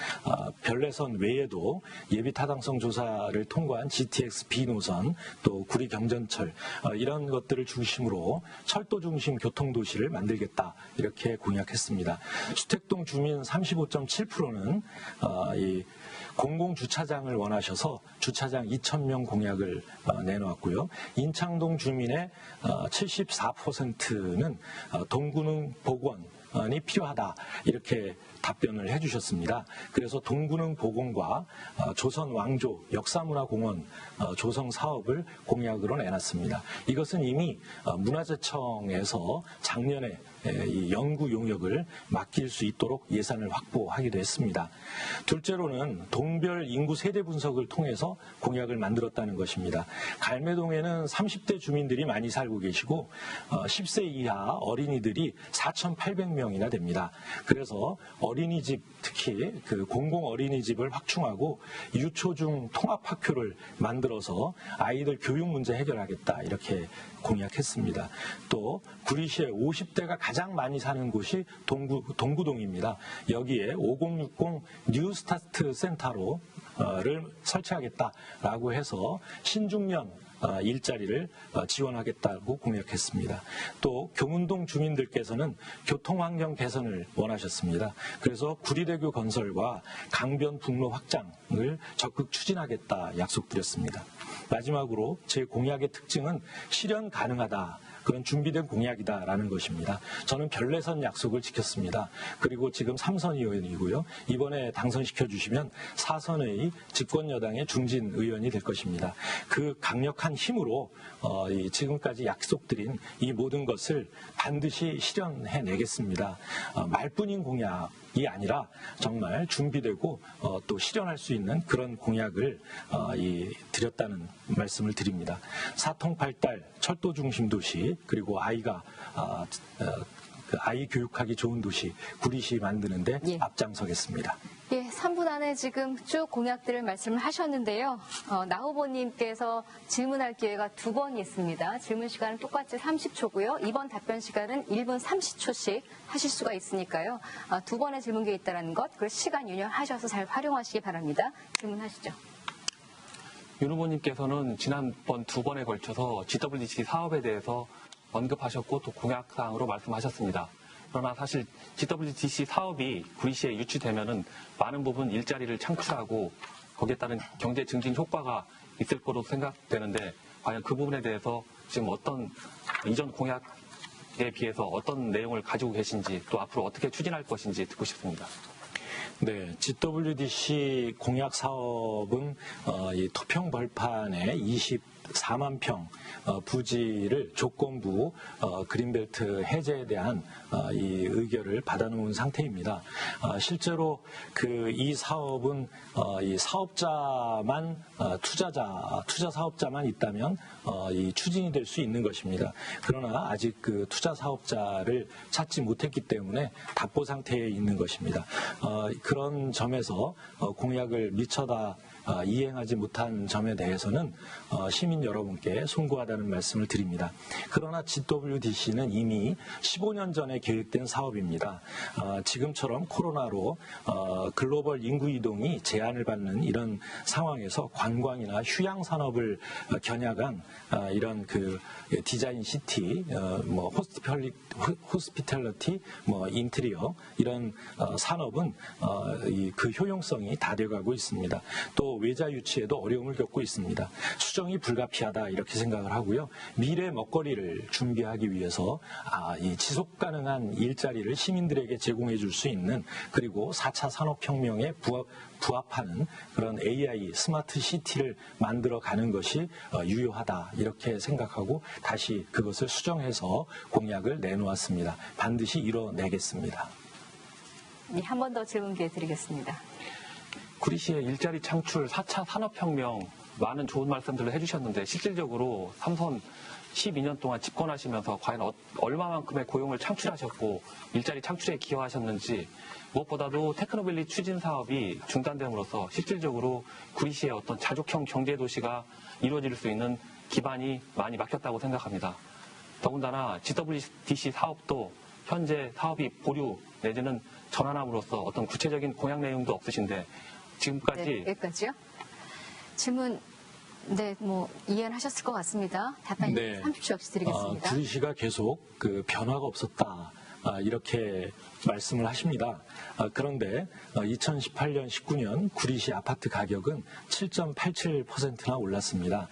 별내선 외에도 예비타당성 조사를 통과한 GTX B노선, 또 구리 경전철 이런 것들을 중심으로 철도 중심 교통도시를 만들겠다 이렇게 공약했습니다. 수택동 주민 35.7%는 이 공공주차장을 원하셔서 주차장 2,000명 공약을 내놓았고요. 인창동 주민의 74%는 동구능 복원이 필요하다 이렇게 답변을 해주셨습니다. 그래서 동구능 복원과 조선 왕조 역사문화공원 조성 사업을 공약으로 내놨습니다. 이것은 이미 문화재청에서 작년에 이 연구 용역을 맡길 수 있도록 예산을 확보하기도 했습니다. 둘째로는 동별 인구 세대 분석을 통해서 공약을 만들었다는 것입니다. 갈매동에는 30대 주민들이 많이 살고 계시고 10세 이하 어린이들이 4,800명이나 됩니다. 그래서 어린이집, 특히 그 공공 어린이집을 확충하고 유초중 통합학교를 만들어서 아이들 교육 문제 해결하겠다, 이렇게 공약했습니다. 또 구리시에 50대가 가장 많이 사는 곳이 동구동입니다. 여기에 5060 뉴스타트 센터를 설치하겠다라고 해서 신중년 일자리를 지원하겠다고 공약했습니다. 또 경운동 주민들께서는 교통환경 개선을 원하셨습니다. 그래서 구리대교 건설과 강변 북로 확장을 적극 추진하겠다 약속드렸습니다. 마지막으로 제 공약의 특징은 실현 가능하다, 그런 준비된 공약이다라는 것입니다. 저는 별내선 약속을 지켰습니다. 그리고 지금 3선 의원이고요. 이번에 당선시켜주시면 4선의 집권여당의 중진 의원이 될 것입니다. 그 강력한 힘으로 지금까지 약속드린 이 모든 것을 반드시 실현해내겠습니다. 말뿐인 공약이 아니라 정말 준비되고 또 실현할 수 있는 그런 공약을 드렸다는 말씀을 드립니다. 사통팔달, 철도 중심 도시, 그리고 아이 교육하기 좋은 도시 구리시 만드는데 앞장서겠습니다. 예, 3분 안에 지금 쭉 공약들을 말씀을 하셨는데요. 나 후보님께서 질문할 기회가 2번 있습니다. 질문 시간은 똑같이 30초고요. 이번 답변 시간은 1분 30초씩 하실 수가 있으니까요. 2번의 질문 기회 있다는 것, 그 시간 유념하셔서 잘 활용하시기 바랍니다. 질문하시죠. 윤 후보님께서는 지난번 2번에 걸쳐서 GWDC 사업에 대해서 언급하셨고 또 공약사항으로 말씀하셨습니다. 그러나 사실 GWDC 사업이 구리시에 유치되면은 많은 부분 일자리를 창출하고 거기에 따른 경제 증진 효과가 있을 거로 생각되는데, 과연 그 부분에 대해서 지금 어떤 이전 공약에 비해서 어떤 내용을 가지고 계신지, 또 앞으로 어떻게 추진할 것인지 듣고 싶습니다. 네, GWDC 공약 사업은 이 토평 벌판에 24만 평 부지를 조건부 그린벨트 해제에 대한 이 의결을 받아놓은 상태입니다. 실제로 이 사업은 이 사업자만 투자 사업자만 있다면 이 추진이 될 수 있는 것입니다. 그러나 아직 그 투자 사업자를 찾지 못했기 때문에 답보 상태에 있는 것입니다. 그런 점에서 공약을 미처 이행하지 못한 점에 대해서는 시민 여러분께 송구하다는 말씀을 드립니다. 그러나 GWDC는 이미 15년 전에 계획된 사업입니다. 지금처럼 코로나로 글로벌 인구 이동이 제한을 받는 이런 상황에서 관광이나 휴양 산업을 겨냥한 이런 그 디자인 시티, 호스피탈리티, 인테리어 이런 산업은 그 효용성이 다 돼가고 있습니다. 또 외자 유치에도 어려움을 겪고 있습니다. 수정이 불가피하다, 이렇게 생각을 하고요. 미래 먹거리를 준비하기 위해서 이 지속 가능한 일자리를 시민들에게 제공해 줄 수 있는, 그리고 4차 산업혁명에 부합하는 그런 AI 스마트 시티를 만들어 가는 것이 유효하다, 이렇게 생각하고 다시 그것을 수정해서 공약을 내놓았습니다. 반드시 이뤄내겠습니다. 네, 한 번 더 질문 기회 드리겠습니다. 구리시의 일자리 창출, 4차 산업혁명, 많은 좋은 말씀들을 해주셨는데 실질적으로 3선 12년 동안 집권하시면서 과연 얼마만큼의 고용을 창출하셨고 일자리 창출에 기여하셨는지, 무엇보다도 테크노밸리 추진 사업이 중단됨으로써 실질적으로 구리시의 어떤 자족형 경제도시가 이루어질 수 있는 기반이 많이 막혔다고 생각합니다. 더군다나 GWDC 사업도 현재 사업이 보류 내지는 전환함으로써 어떤 구체적인 공약 내용도 없으신데 지금까지. 네, 여기까지요. 질문, 네, 이해를 하셨을 것 같습니다. 답변 네. 30초 역시 드리겠습니다. 구리시가 계속 그 변화가 없었다, 이렇게 말씀을 하십니다. 그런데 2018년, 19년 구리시 아파트 가격은 7.87%나 올랐습니다.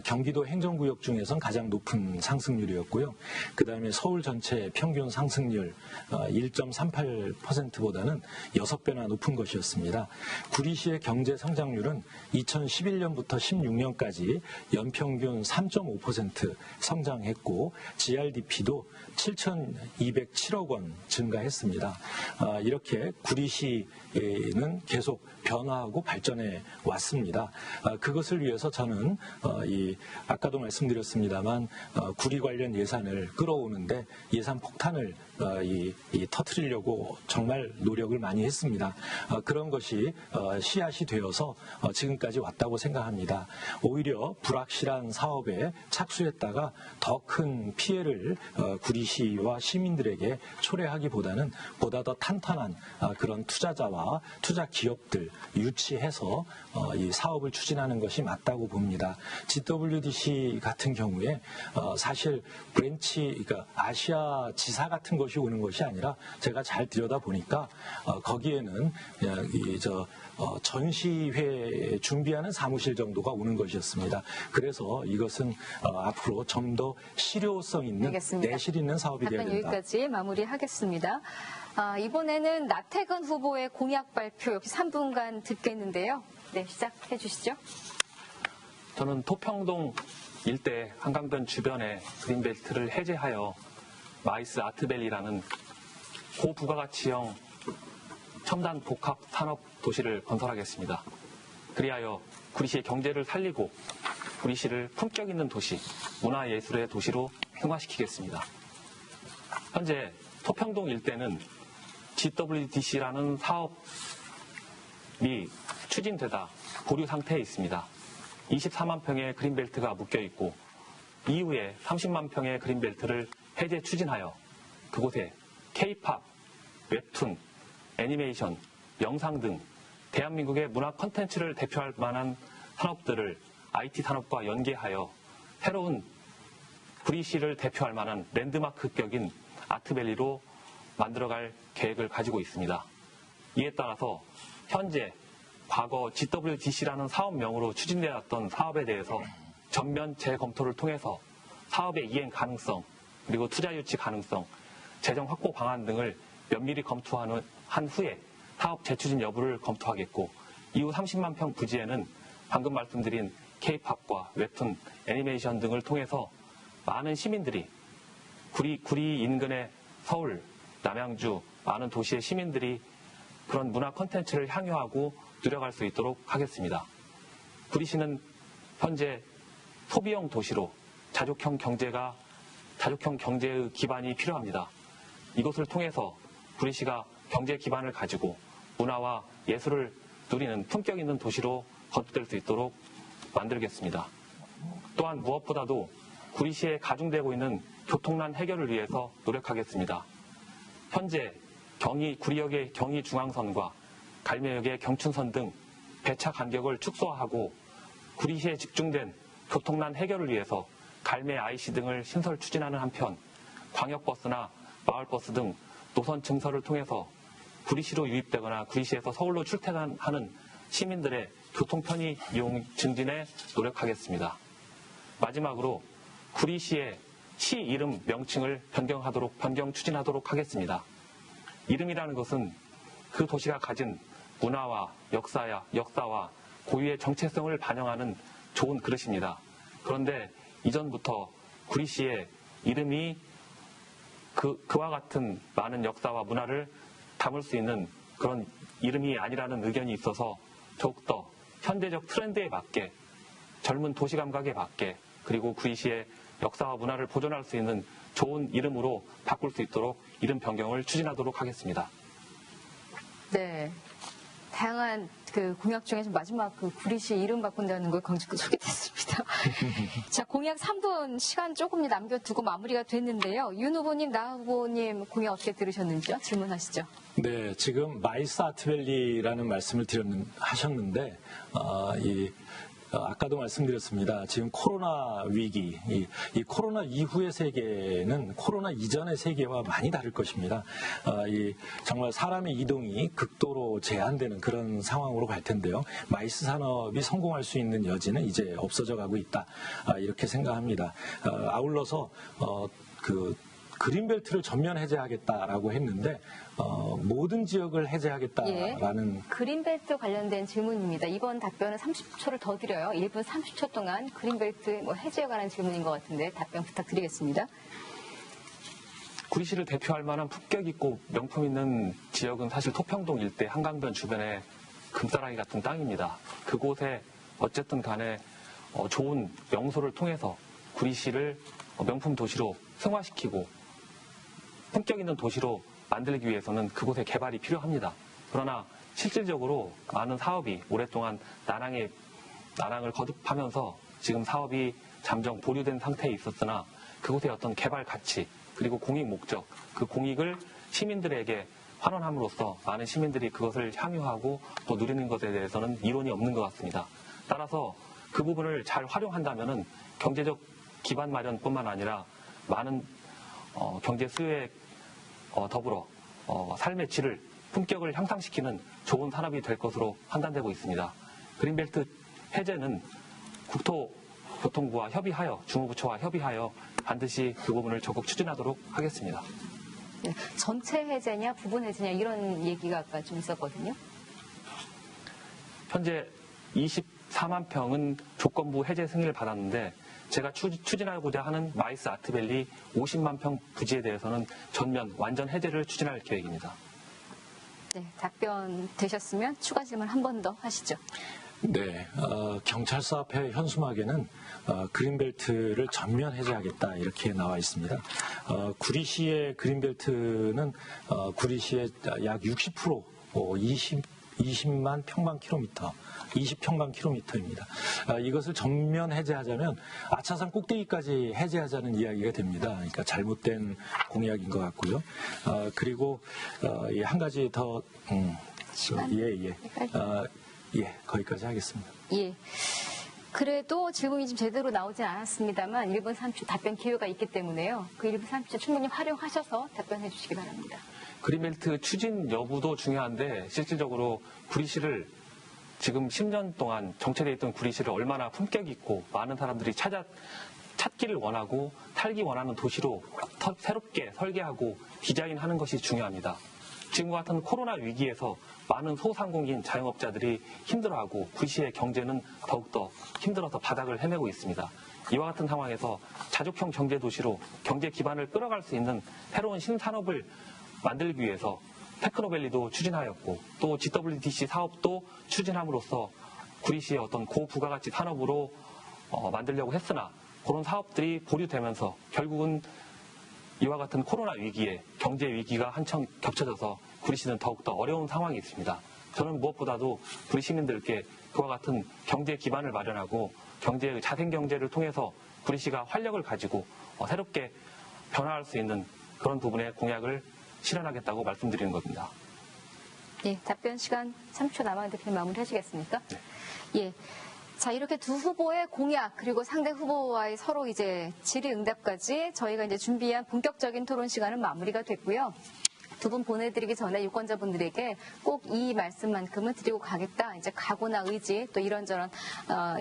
경기도 행정구역 중에선 가장 높은 상승률이었고요. 그다음에 서울 전체 평균 상승률 1.38%보다는 6배나 높은 것이었습니다. 구리시의 경제 성장률은 2011년부터 16년까지 연평균 3.5% 성장했고 GRDP도 7,207억 원 증가했습니다. 이렇게 구리시는 계속 변화하고 발전해 왔습니다. 그것을 위해서 저는 아까도 말씀드렸습니다만 구리 관련 예산을 끌어오는데 예산 폭탄을 터뜨리려고 정말 노력을 많이 했습니다. 그런 것이 씨앗이 되어서 지금까지 왔다고 생각합니다. 오히려 불확실한 사업에 착수했다가 더 큰 피해를 구리시와 시민들에게 초래하기보다는 보다 더 탄탄한 그런 투자자와 투자 기업들 유치해서 이 사업을 추진하는 것이 맞다고 봅니다. GWDC 같은 경우에 사실 그러니까 아시아 지사 같은 것이 오는 것이 아니라 제가 잘 들여다보니까 거기에는 전시회 준비하는 사무실 정도가 오는 것이었습니다. 그래서 이것은 앞으로 좀 더 실효성 있는 알겠습니다. 내실 있는 사업이 되어야 된다. 여기까지 마무리하겠습니다. 이번에는 나태근 후보의 공약 발표 역시 3분간 듣겠는데요. 네, 시작해 주시죠. 저는 토평동 일대 한강변 주변의 그린벨트를 해제하여 마이스 아트밸리라는 고부가가치형 첨단 복합 산업 도시를 건설하겠습니다. 그리하여 구리시의 경제를 살리고 구리시를 품격 있는 도시, 문화예술의 도시로 흉화시키겠습니다. 현재 토평동 일대는 GWDC라는 사업이 추진되다 보류 상태에 있습니다. 24만 평의 그린벨트가 묶여있고 이후에 30만 평의 그린벨트를 해제 추진하여 그곳에 K-팝, 웹툰, 애니메이션, 영상 등 대한민국의 문화 콘텐츠를 대표할 만한 산업들을 IT 산업과 연계하여 새로운 구리시를 대표할 만한 랜드마크격인 아트밸리로 만들어갈 계획을 가지고 있습니다. 이에 따라서 현재 과거 GWDC라는 사업명으로 추진되었던 사업에 대해서 전면 재검토를 통해서 사업의 이행 가능성, 그리고 투자 유치 가능성, 재정 확보 방안 등을 면밀히 검토한 후에 사업 재추진 여부를 검토하겠고, 이후 30만 평 부지에는 방금 말씀드린 K-팝과 웹툰, 애니메이션 등을 통해서 많은 시민들이 구리 인근의 서울, 남양주, 많은 도시의 시민들이 그런 문화 콘텐츠를 향유하고 누려갈 수 있도록 하겠습니다. 구리시는 현재 소비형 도시로 자족형 경제의 기반이 필요합니다. 이것을 통해서 구리시가 경제 기반을 가지고 문화와 예술을 누리는 품격 있는 도시로 거듭될 수 있도록 만들겠습니다. 또한 무엇보다도 구리시에 가중되고 있는 교통난 해결을 위해서 노력하겠습니다. 현재 구리역의 경의중앙선과 갈매역의 경춘선 등 배차 간격을 축소하고 구리시에 집중된 교통난 해결을 위해서 갈매 IC 등을 신설 추진하는 한편 광역버스나 마을버스 등 노선 증설을 통해서 구리시로 유입되거나 구리시에서 서울로 출퇴근하는 시민들의 교통 편의 이용 증진에 노력하겠습니다. 마지막으로 구리시의 시 이름 명칭을 변경 추진하도록 하겠습니다. 이름이라는 것은 그 도시가 가진 문화와 역사와 고유의 정체성을 반영하는 좋은 그릇입니다. 그런데 이전부터 구리시의 이름이 그와 같은 많은 역사와 문화를 담을 수 있는 그런 이름이 아니라는 의견이 있어서 더욱더 현대적 트렌드에 맞게 젊은 도시 감각에 맞게 그리고 구리시의 역사와 문화를 보존할 수 있는 좋은 이름으로 바꿀 수 있도록 이름 변경을 추진하도록 하겠습니다. 네. 다양한 공약 중에서 마지막 구리시 이름 바꾼다는 걸 소개됐습니다. 자, 공약 3분 시간 조금 남겨두고 마무리가 됐는데요. 윤 후보님, 나 후보님 공약 어떻게 들으셨는지요? 질문하시죠. 네, 지금 마이스 아트밸리라는 말씀을 하셨는데 아까도 말씀드렸습니다. 지금 코로나 위기, 이 코로나 이후의 세계는 코로나 이전의 세계와 많이 다를 것입니다. 정말 사람의 이동이 극도로 제한되는 그런 상황으로 갈 텐데요. 마이스 산업이 성공할 수 있는 여지는 이제 없어져 가고 있다. 이렇게 생각합니다. 아울러서 그린벨트를 전면 해제하겠다라고 했는데 모든 지역을 해제하겠다라는 그린벨트 관련된 질문입니다. 이번 답변은 30초를 더 드려요. 1분 30초 동안 그린벨트 해제에 관한 질문인 것 같은데 답변 부탁드리겠습니다. 구리시를 대표할 만한 품격 있고 명품 있는 지역은 사실 토평동 일대 한강변 주변의 금싸라기 같은 땅입니다. 그곳에 어쨌든 간에 좋은 명소를 통해서 구리시를 명품 도시로 승화시키고 품격 있는 도시로 만들기 위해서는 그곳의 개발이 필요합니다. 그러나 실질적으로 많은 사업이 오랫동안 난항을 거듭하면서 지금 사업이 잠정 보류된 상태에 있었으나 그곳의 어떤 개발 가치 그리고 공익 목적, 그 공익을 시민들에게 환원함으로써 많은 시민들이 그것을 향유하고 또 누리는 것에 대해서는 이론이 없는 것 같습니다. 따라서 그 부분을 잘 활용한다면은 경제적 기반 마련뿐만 아니라 많은 경제 수요에 더불어 삶의 질을 품격을 향상시키는 좋은 산업이 될 것으로 판단되고 있습니다. 그린벨트 해제는 국토교통부와 협의하여 주무부처와 협의하여 반드시 그 부분을 적극 추진하도록 하겠습니다. 네, 전체 해제냐 부분 해제냐 이런 얘기가 아까 좀 있었거든요. 현재 24만 평은 조건부 해제 승인을 받았는데 제가 추진하고자 하는 마이스 아트밸리 50만 평 부지에 대해서는 전면 완전 해제를 추진할 계획입니다. 네, 답변 되셨으면 추가 질문 한 번 더 하시죠. 네, 경찰서 앞에 현수막에는 그린벨트를 전면 해제하겠다 이렇게 나와 있습니다. 구리시의 그린벨트는 구리시의 약 60% 20만 평방 킬로미터, 20평방 킬로미터입니다. 이것을 전면 해제하자면 아차산 꼭대기까지 해제하자는 이야기가 됩니다. 그러니까 잘못된 공약인 것 같고요. 그리고 한 가지 더 거기까지 하겠습니다. 예. 그래도 질문이 좀 제대로 나오진 않았습니다만 1분 30초 답변 기회가 있기 때문에요. 그 1분 30초 충분히 활용하셔서 답변해 주시기 바랍니다. 그린벨트 추진 여부도 중요한데 실질적으로 구리시를 지금 10년 동안 정체되어 있던 구리시를 얼마나 품격 있고 많은 사람들이 찾기를 원하고 살기 원하는 도시로 새롭게 설계하고 디자인하는 것이 중요합니다. 지금과 같은 코로나 위기에서 많은 소상공인 자영업자들이 힘들어하고 구리시의 경제는 더욱더 힘들어서 바닥을 헤매고 있습니다. 이와 같은 상황에서 자족형 경제 도시로 경제 기반을 끌어갈 수 있는 새로운 신산업을 만들기 위해서 테크노밸리도 추진하였고 또 GWDC 사업도 추진함으로써 구리시의 어떤 고부가가치 산업으로 만들려고 했으나 그런 사업들이 보류되면서 결국은 이와 같은 코로나 위기에 경제 위기가 한참 겹쳐져서 구리시는 더욱더 어려운 상황이 있습니다. 저는 무엇보다도 구리 시민들께 그와 같은 경제 기반을 마련하고 자생경제를 통해서 구리시가 활력을 가지고 새롭게 변화할 수 있는 그런 부분의 공약을 실현하겠다고 말씀드리는 겁니다. 예, 답변 시간 3초 남았는데 그냥 마무리하시겠습니까? 네. 예. 자, 이렇게 두 후보의 공약 그리고 상대 후보와의 서로 이제 질의응답까지 저희가 이제 준비한 본격적인 토론 시간은 마무리가 됐고요. 두 분 보내드리기 전에 유권자분들에게 꼭 이 말씀만큼은 드리고 가겠다. 이제 각오나 의지 또 이런저런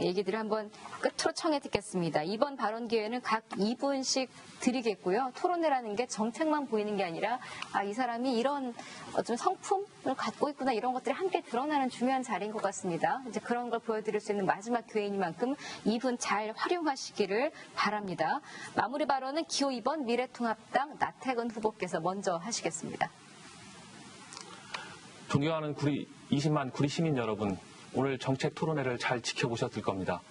얘기들을 한번 끝으로 청해 듣겠습니다. 이번 발언 기회는 각 2분씩 드리겠고요. 토론회라는 게 정책만 보이는 게 아니라 이 사람이 이런 좀 성품을 갖고 있구나 이런 것들이 함께 드러나는 중요한 자리인 것 같습니다. 이제 그런 걸 보여드릴 수 있는 마지막 기회이니만큼 2분 잘 활용하시기를 바랍니다. 마무리 발언은 기호 2번 미래통합당 나태근 후보께서 먼저 하시겠습니다. 존경하는 20만 구리 시민 여러분, 오늘 정책 토론회를 잘 지켜보셨을 겁니다.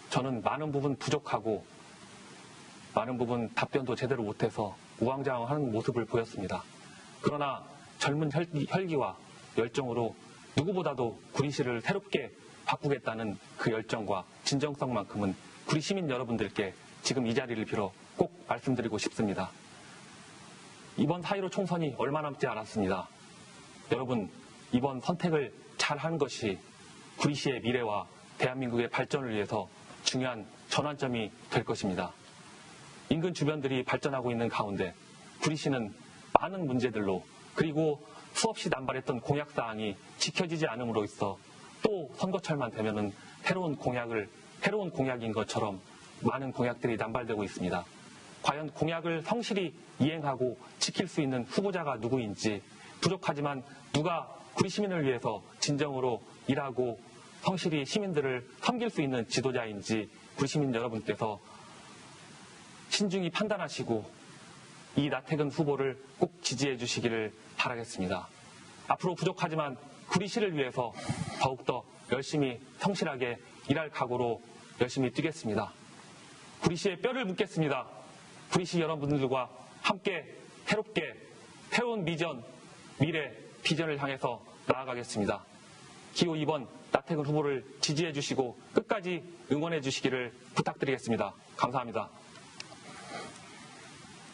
저는 많은 부분 부족하고 많은 부분 답변도 제대로 못해서 우왕좌왕하는 모습을 보였습니다. 그러나 젊은 혈기와 열정으로 누구보다도 구리시를 새롭게 바꾸겠다는 그 열정과 진정성만큼은 구리 시민 여러분들께 지금 이 자리를 빌어 꼭 말씀드리고 싶습니다. 이번 4.15 총선이 얼마 남지 않았습니다. 여러분, 이번 선택을 잘 하는 것이 구리시의 미래와 대한민국의 발전을 위해서 중요한 전환점이 될 것입니다. 인근 주변들이 발전하고 있는 가운데 구리시는 많은 문제들로 그리고 수없이 남발했던 공약사항이 지켜지지 않음으로 있어 또 선거철만 되면은 새로운 공약인 것처럼 많은 공약들이 남발되고 있습니다. 과연 공약을 성실히 이행하고 지킬 수 있는 후보자가 누구인지, 부족하지만 누가 구리 시민을 위해서 진정으로 일하고 성실히 시민들을 섬길 수 있는 지도자인지 구리 시민 여러분께서 신중히 판단하시고 이 나태근 후보를 꼭 지지해 주시기를 바라겠습니다. 앞으로 부족하지만 구리시를 위해서 더욱더 열심히 성실하게 일할 각오로 열심히 뛰겠습니다. 구리시에 뼈를 묻겠습니다. 구리시 여러분들과 함께 새롭게 새로운 미래, 비전을 향해서 나아가겠습니다. 기호 2번 나태근 후보를 지지해 주시고 끝까지 응원해 주시기를 부탁드리겠습니다. 감사합니다.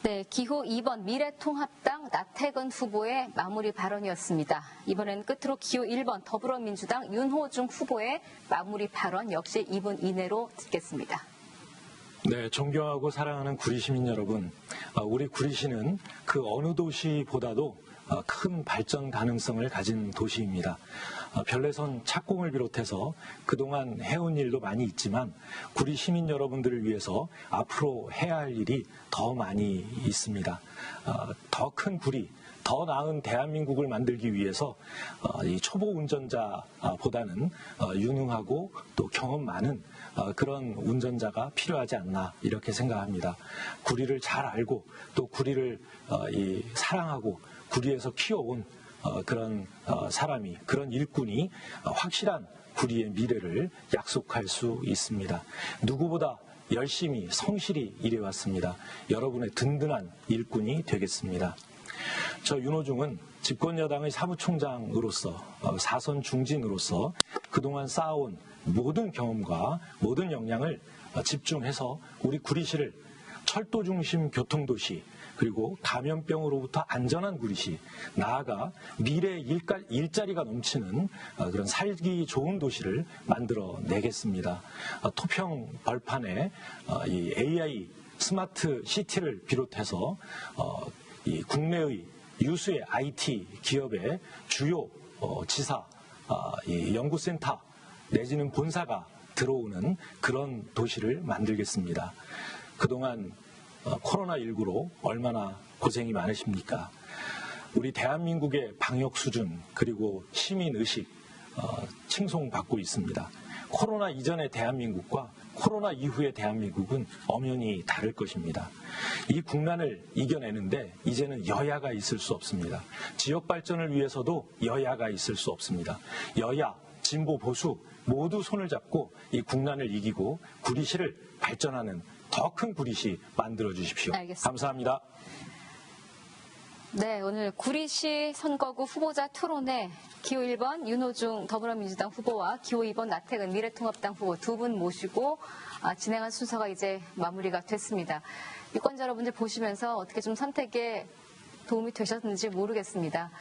네, 기호 2번 미래통합당 나태근 후보의 마무리 발언이었습니다. 이번엔 끝으로 기호 1번 더불어민주당 윤호중 후보의 마무리 발언 역시 2분 이내로 듣겠습니다. 네, 존경하고 사랑하는 구리 시민 여러분, 우리 구리시는 그 어느 도시보다도 큰 발전 가능성을 가진 도시입니다. 별내선 착공을 비롯해서 그동안 해온 일도 많이 있지만 구리 시민 여러분들을 위해서 앞으로 해야 할 일이 더 많이 있습니다. 더 큰 구리, 더 나은 대한민국을 만들기 위해서 이 초보 운전자보다는 유능하고 또 경험 많은 그런 운전자가 필요하지 않나 이렇게 생각합니다. 구리를 잘 알고 또 구리를 사랑하고 구리에서 키워온 그런 사람이, 그런 일꾼이 확실한 구리의 미래를 약속할 수 있습니다. 누구보다 열심히 성실히 일해왔습니다. 여러분의 든든한 일꾼이 되겠습니다. 저 윤호중은 집권여당의 사무총장으로서, 사선 중진으로서 그동안 쌓아온 모든 경험과 모든 역량을 집중해서 우리 구리시를 철도 중심 교통도시, 그리고 감염병으로부터 안전한 구리시, 나아가 미래의 일자리가 넘치는 그런 살기 좋은 도시를 만들어내겠습니다. 토평 벌판에 이 AI 스마트 시티를 비롯해서 이 국내의 유수의 IT 기업의 주요 지사, 이 연구센터 내지는 본사가 들어오는 그런 도시를 만들겠습니다. 그동안 코로나19로 얼마나 고생이 많으십니까? 우리 대한민국의 방역 수준 그리고 시민의식 칭송받고 있습니다. 코로나 이전의 대한민국과 코로나 이후의 대한민국은 엄연히 다를 것입니다. 이 국난을 이겨내는데 이제는 여야가 있을 수 없습니다. 지역 발전을 위해서도 여야가 있을 수 없습니다. 여야, 진보, 보수 모두 손을 잡고 이 국난을 이기고 구리시를 발전하는 더 큰 구리시 만들어 주십시오. 알겠습니다. 감사합니다. 네, 오늘 구리시 선거구 후보자 토론회 기호 1번 윤호중 더불어민주당 후보와 기호 2번 나태근 미래통합당 후보 두 분 모시고 진행한 순서가 이제 마무리가 됐습니다. 유권자 여러분들 보시면서 어떻게 좀 선택에 도움이 되셨는지 모르겠습니다.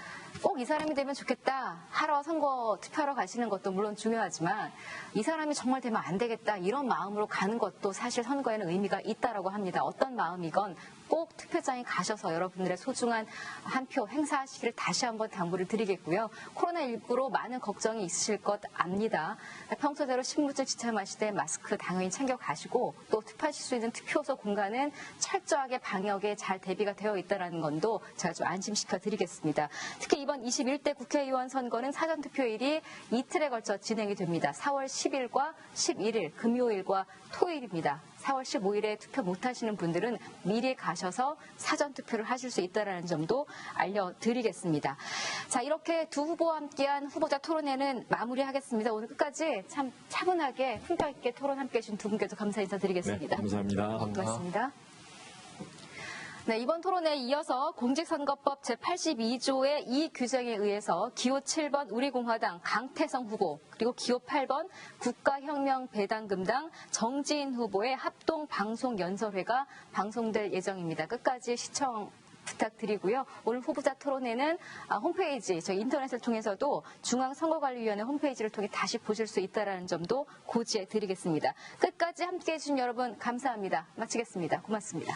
꼭 이 사람이 되면 좋겠다 하러 선거 투표하러 가시는 것도 물론 중요하지만 이 사람이 정말 되면 안 되겠다 이런 마음으로 가는 것도 사실 선거에는 의미가 있다라고 합니다. 어떤 마음이건 꼭 투표장에 가셔서 여러분들의 소중한 한 표 행사하시기를 다시 한번 당부를 드리겠고요. 코로나19로 많은 걱정이 있으실 것 압니다. 평소대로 신분증 지참하시되 마스크 당연히 챙겨가시고 또 투표하실 수 있는 투표소 공간은 철저하게 방역에 잘 대비가 되어 있다는 건도 제가 좀 안심시켜 드리겠습니다. 특히 이번 21대 국회의원 선거는 사전투표일이 이틀에 걸쳐 진행이 됩니다. 4월 10일과 11일 금요일과 토요일입니다. 4월 15일에 투표 못하시는 분들은 미리 가셔서 사전투표를 하실 수 있다는 점도 알려드리겠습니다. 자, 이렇게 두 후보와 함께한 후보자 토론회는 마무리하겠습니다. 오늘 끝까지 참 차분하게 품격 있게 토론 함께해 주신 두 분께도 감사 인사드리겠습니다. 네, 감사합니다. 고맙습니다. 네, 이번 토론회에 이어서 공직선거법 제82조의 이 규정에 의해서 기호 7번 우리공화당 강태성 후보 그리고 기호 8번 국가혁명배당금당 정지인 후보의 합동방송연설회가 방송될 예정입니다. 끝까지 시청 부탁드리고요. 오늘 후보자 토론회는 홈페이지, 저희 인터넷을 통해서도 중앙선거관리위원회 홈페이지를 통해 다시 보실 수 있다는 점도 고지해 드리겠습니다. 끝까지 함께해 주신 여러분 감사합니다. 마치겠습니다. 고맙습니다.